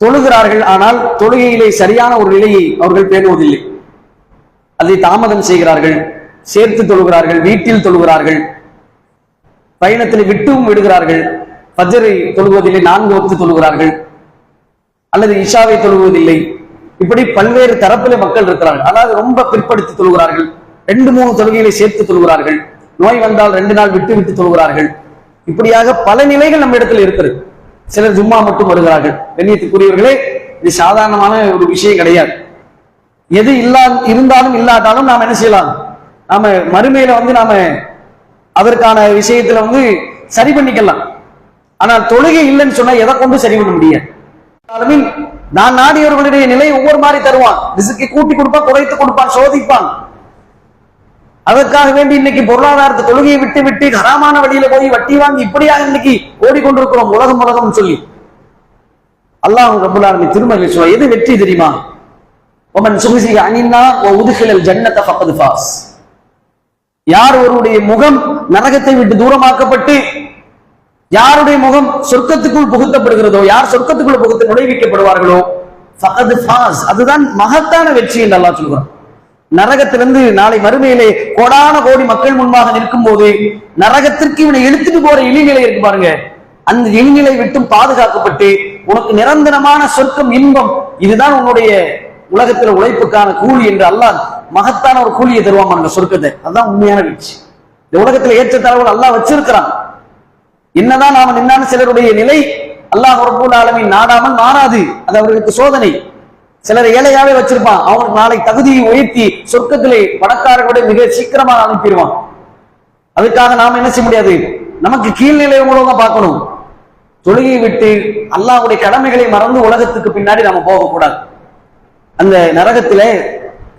தொழுகிறார்கள். ஆனால் தொழுகையிலே சரியான ஒரு நிலையை அவர்கள் பேணுவதில்லை. அதை தாமதம் செய்கிறார்கள், சேர்த்து தொழுகிறார்கள், வீட்டில் தொழுகிறார்கள், பயணத்தில் விட்டும் விடுகிறார்கள், ஃபஜ்ரை தொழுவதில்லை, 4 வக்து தொழுகிறார்கள், அல்லது இஷாவை தொழுவதில்லை. இப்படி பல்வேறு தரப்பிலே மக்கள் இருக்கிறார்கள். அதாவது ரொம்ப பிற்படுத்தி தொழுகிறார்கள், 2-3 தொழுகைகளை சேர்த்து தொழுகிறார்கள், நோய் வந்தால் 2 நாள் விட்டு விட்டு தொழுகிறார்கள். இப்படியாக பல நிலைகள் நம்ம இடத்துல இருக்கிறது. சிலர் ஜும்மா மட்டும் வருகிறார்கள். கண்ணியத்துக்குரியவர்களே, இது சாதாரணமான ஒரு விஷயம் கிடையாது. எது இருந்தாலும் இல்லாட்டாலும் நாம் என்ன செய்யலாம், நாம மறுமையில நாம அதற்கான விஷயத்துல சரி பண்ணிக்கலாம். ஆனால் தொழுகை இல்லைன்னு சொன்னா எதை கொண்டு சரி பண்ண முடியாது. நான் நாடியவர்களுடைய நிலை ஒவ்வொரு மாதிரி தருவான். ரிஸ்கை கூட்டி கொடுப்பான், குறைத்து கொடுப்பான், சோதிப்பான். அதற்காக வேண்டி இன்னைக்கு பொருளாதாரத்தை தொழுகையை விட்டு விட்டு ஹராமான வழியில போய் வட்டி வாங்கி இப்படியாக இன்னைக்கு ஓடிக்கொண்டிருக்கிறோம் உலகம் சொல்லி. அல்லாஹ் ரப்பல் ஆலமீன் திருமறையில் சொல்ல, எது வெற்றி தெரியுமா? வமன் சுஹ்ஸிஹ அனின்னார் வ உத்கிலல் ஜன்னத ஃபக்கத் ஃபாஸ். யார் ஒருவருடைய முகம் நரகத்தை விட்டு தூரமாக்கப்பட்டு யாருடைய முகம் சொர்க்கத்துக்குள் புகுத்தப்படுகிறதோ, யார் சொர்க்கத்துக்குள் புகுத்த நுழைவிக்கப்படுவார்களோ, ஃபக்கத் ஃபாஸ், அதுதான் மகத்தான வெற்றி என்று அல்லாஹ் சொல்கிறான். நரகத்திலிருந்து நாளை மறுமையிலே கோடான கோடி மக்கள் முன்பாக நிற்கும் போது நரகத்திற்கு இவனை இழுத்துட்டு போற இழிநிலை இருக்கு பாருங்க, அந்த இழிநிலை விட்டும் பாதுகாக்கப்பட்டு உனக்கு நிரந்தரமான சொர்க்கம், இன்பம், இதுதான் உன்னுடைய உலகத்தில் உழைப்புக்கான கூலி என்று அல்லாஹ் மகத்தான ஒரு கூலியை தருவான் அந்த சொர்க்கத்தை. அதுதான் உண்மையான வெற்றி. இந்த உலகத்தில் ஏற்ற தரவுகள் அல்லாஹ் வச்சிருக்கிறான். என்னதான் நாம நின்னாலும் சிலருடைய நிலை அல்லாஹ் ரப்பல் ஆலமீன் நாடாமல் மாறாது. அது அவர்களுக்கு சோதனை. சிலர் ஏழையாவே வச்சிருப்பான், அவனுக்கு நாளை தகுதியை உயர்த்தி சொர்க்கத்திலே பணக்காரர்களுடைய மிக சீக்கிரமாக அனுப்பிடுவான். அதுக்காக நாம என்ன செய்ய முடியாது, நமக்கு கீழ்நிலை மூலமா பார்க்கணும். தொழுகையை விட்டு அல்லாஹ்வுடைய கடமைகளை மறந்து உலகத்துக்கு பின்னாடி நாம போகக்கூடாது. அந்த நரகத்திலே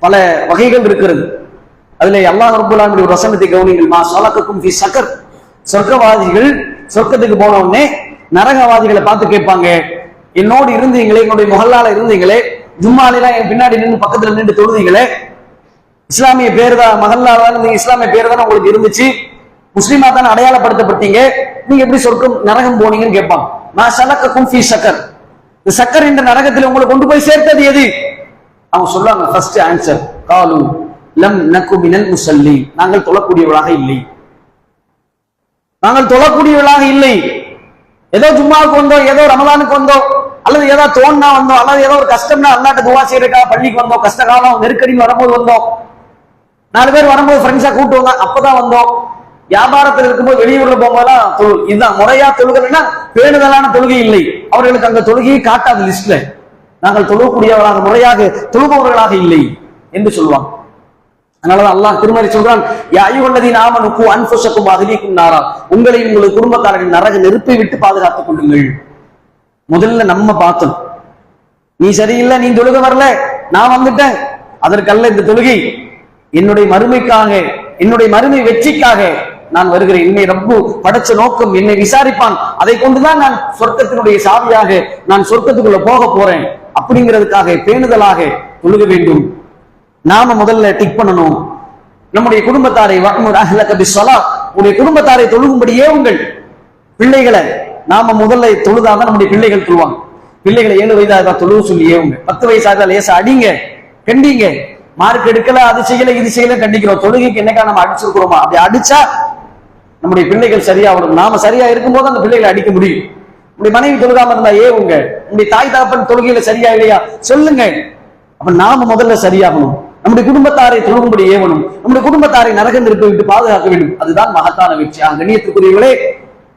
பல வகைகள் இருக்கிறது. அதுல அல்லாஹ் ரப்பல் ஆலமீன் ஒரு வசனத்தை கவனிங்கள், மா ஸலகக்கும் ஃபீ ஸகர். சொர்க்கவாதிகள் சொர்க்கத்துக்கு போன உடனே நரகவாதிகளை பார்த்து கேட்பாங்க, என்னோடு இருந்தீங்களே, என்னுடைய முகல்லால இருந்தீங்களே, ஜும்மாலாம் என் பின்னாடி நின்று பக்கத்துல நின்று தொழுதீங்களே, இஸ்லாமிய பேர் தான் மகல்லால நீங்க இஸ்லாமிய பேர் தானே உங்களுக்கு இருந்துச்சு, முஸ்லீமா தானே அடையாளப்படுத்தப்பட்டீங்க, நீங்க எப்படி சொர்க்கம் நரகம் போனீங்கன்னு கேட்பாங்க. மா ஸலக்ககும் ஃபீ ஸக்கர், இந்த சக்கர் என்ற நரகத்தில் உங்களை கொண்டு போய் சேர்த்தது எது? அவங்க சொல்றாங்க ஃபர்ஸ்ட் ஆன்சர், காலு லம் நகு மினல் முஸல்லீன், நாங்கள் தொழக்கூடியவர்களாக இல்லை, நாங்கள் தொழக்கூடியவர்களாக இல்லை. ஏதோ ஜும்மாவுக்கு வந்தோம், ஏதோ ரமலானுக்கு வந்தோம், அல்லது ஏதோ தோன்னா வந்தோம், அல்லது ஏதோ ஒரு கஷ்டம்னா அல்லாட்ட துவா செய்யறதுக்காக பள்ளிக்கு வந்தோம், கஷ்ட காலம் நெருக்கடி வரும்போது வந்தோம், 4 பேர் வரும்போது ஃப்ரெண்ட்ஸா கூட்டு வந்தோம், அப்பதான் வந்தோம். வியாபாரத்தில் இருக்கும்போது வெளியூர்ல போகும்போதெல்லாம் இதுதான் முறையா தொழுகைன்னா பேணுதலான தொழுகை இல்லை. அவர்களுக்கு அந்த தொழுகையை காட்டாத லிஸ்ட்ல நாங்கள் தொழக்கூடியவர்களாக முறையாக தொழுபவர்களாக இல்லை என்று சொல்லுவாங்க. அதனாலதான் அல்லாஹ் திருமறை சொல்றான், யா அய்யுஹல்லதீன ஆமனு கூ அன்ஃபுஸக்கும் வ அஹ்லீக்கும் நாரா, உங்களை உங்கள் குடும்பத்தாரின் நரக நெருப்பை விட்டு பாதுகாத்துக் கொள்ளுங்கள். முதல்ல நம்ம பார்த்தோம், நீ சரியில்லை, நீ தொழுக வரல, நான் வந்துட்டேன், அதற்கல்ல இந்த தொழுகை, என்னுடைய மறுமைக்காக, என்னுடைய மறுமை வெற்றிக்காக நான் வருகிறேன். என்னை ரப்பு படைச்ச நோக்கம், என்னை விசாரிப்பான், அதை கொண்டுதான் நான் சொர்க்கத்தினுடைய சாவியாக நான் சொர்க்கத்துக்குள்ள போக போறேன் அப்படிங்கிறதுக்காக பேணுதலாக தொழுக வேண்டும். நாம முதல்ல டிக் பண்ணணும். நம்முடைய குடும்பத்தாரை வஅ்முர் அஹ்லக பிஸ்ஸலாத், உடைய குடும்பத்தாரை தொழுகும்படியே உங்கள் பிள்ளைகளை நாம முதல்ல தொழுதாதான் நம்முடைய பிள்ளைகள் தொழுவாங்க. பிள்ளைகளை 7 வயதாக தொழுவு சொல்லியே உங்க 10 வயசாக லேசா அடிங்க, கண்டிங்க, மார்க் எடுக்கல, அது செய்யல, இது செய்யல கண்டிக்கிறோம். தொழுகைக்கு என்னக்கா நம்ம அடிச்சிருக்கிறோமா? அப்படி அடிச்சா நம்முடைய பிள்ளைகள் சரியா வரும். நாம சரியா இருக்கும் போது அந்த பிள்ளைகளை அடிக்க முடியும். உங்களுடைய மனைவி தொழுகாம இருந்தா உங்க உங்களுடைய தாய் தகப்பன் தொழுகையில சரியா இல்லையா சொல்லுங்க. அப்ப நாம முதல்ல சரியாகணும். நம்முடைய குடும்பத்தாரை தொழுகும்படி ஏவணும். நம்முடைய குடும்பத்தாரை நரக நெருப்பை விட்டு பாதுகாக்க வேண்டும். அதுதான் மகத்தான வெற்றி. கண்ணியத்துக்குரியவர்களே,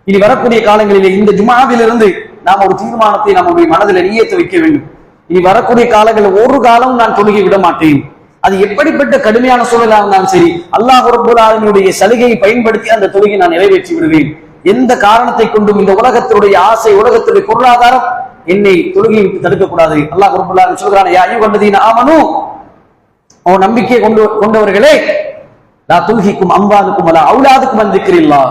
இனி வரக்கூடிய காலங்களிலே இந்த ஜும்ஆவிலிருந்து நாம் ஒரு தீர்மானத்தை நம்முடைய மனதில் நியத்து வைக்க வேண்டும். இனி வரக்கூடிய காலங்களில் ஒரு காலம் நான் தொழுகை விட மாட்டேன். அது எப்படிப்பட்ட கடுமையான சூழலாக இருந்தாலும் சரி, அல்லாஹ் ரப்பல் ஆலமீனுடைய சலுகையை பயன்படுத்தி அந்த தொழுகை நான் நிறைவேற்றி விடுவேன். எந்த காரணத்தை கொண்டும் இந்த உலகத்தினுடைய ஆசை, உலகத்தினுடைய பொருளாதாரம் என்னை தொழுகையை விட்டு தடுக்கக்கூடாது. அல்லாஹ் ரப்பல் ஆலமீன் சொல்றான், யா அய்யுஹல்லதீன ஆமனு, அவன் நம்பிக்கை கொண்டவர்களே, லா துல்ஹிக்கும் அம்வாலுக்கும் வலா அவுலாதுக்கும் அன் திக்ரில்லாஹ்,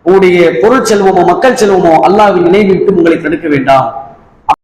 உங்களுடைய பொருள் செல்வமோ மக்கள் செல்வமோ அல்லாஹ்வின் நினைவை விட்டு உங்களை தடுக்க வேண்டாம்.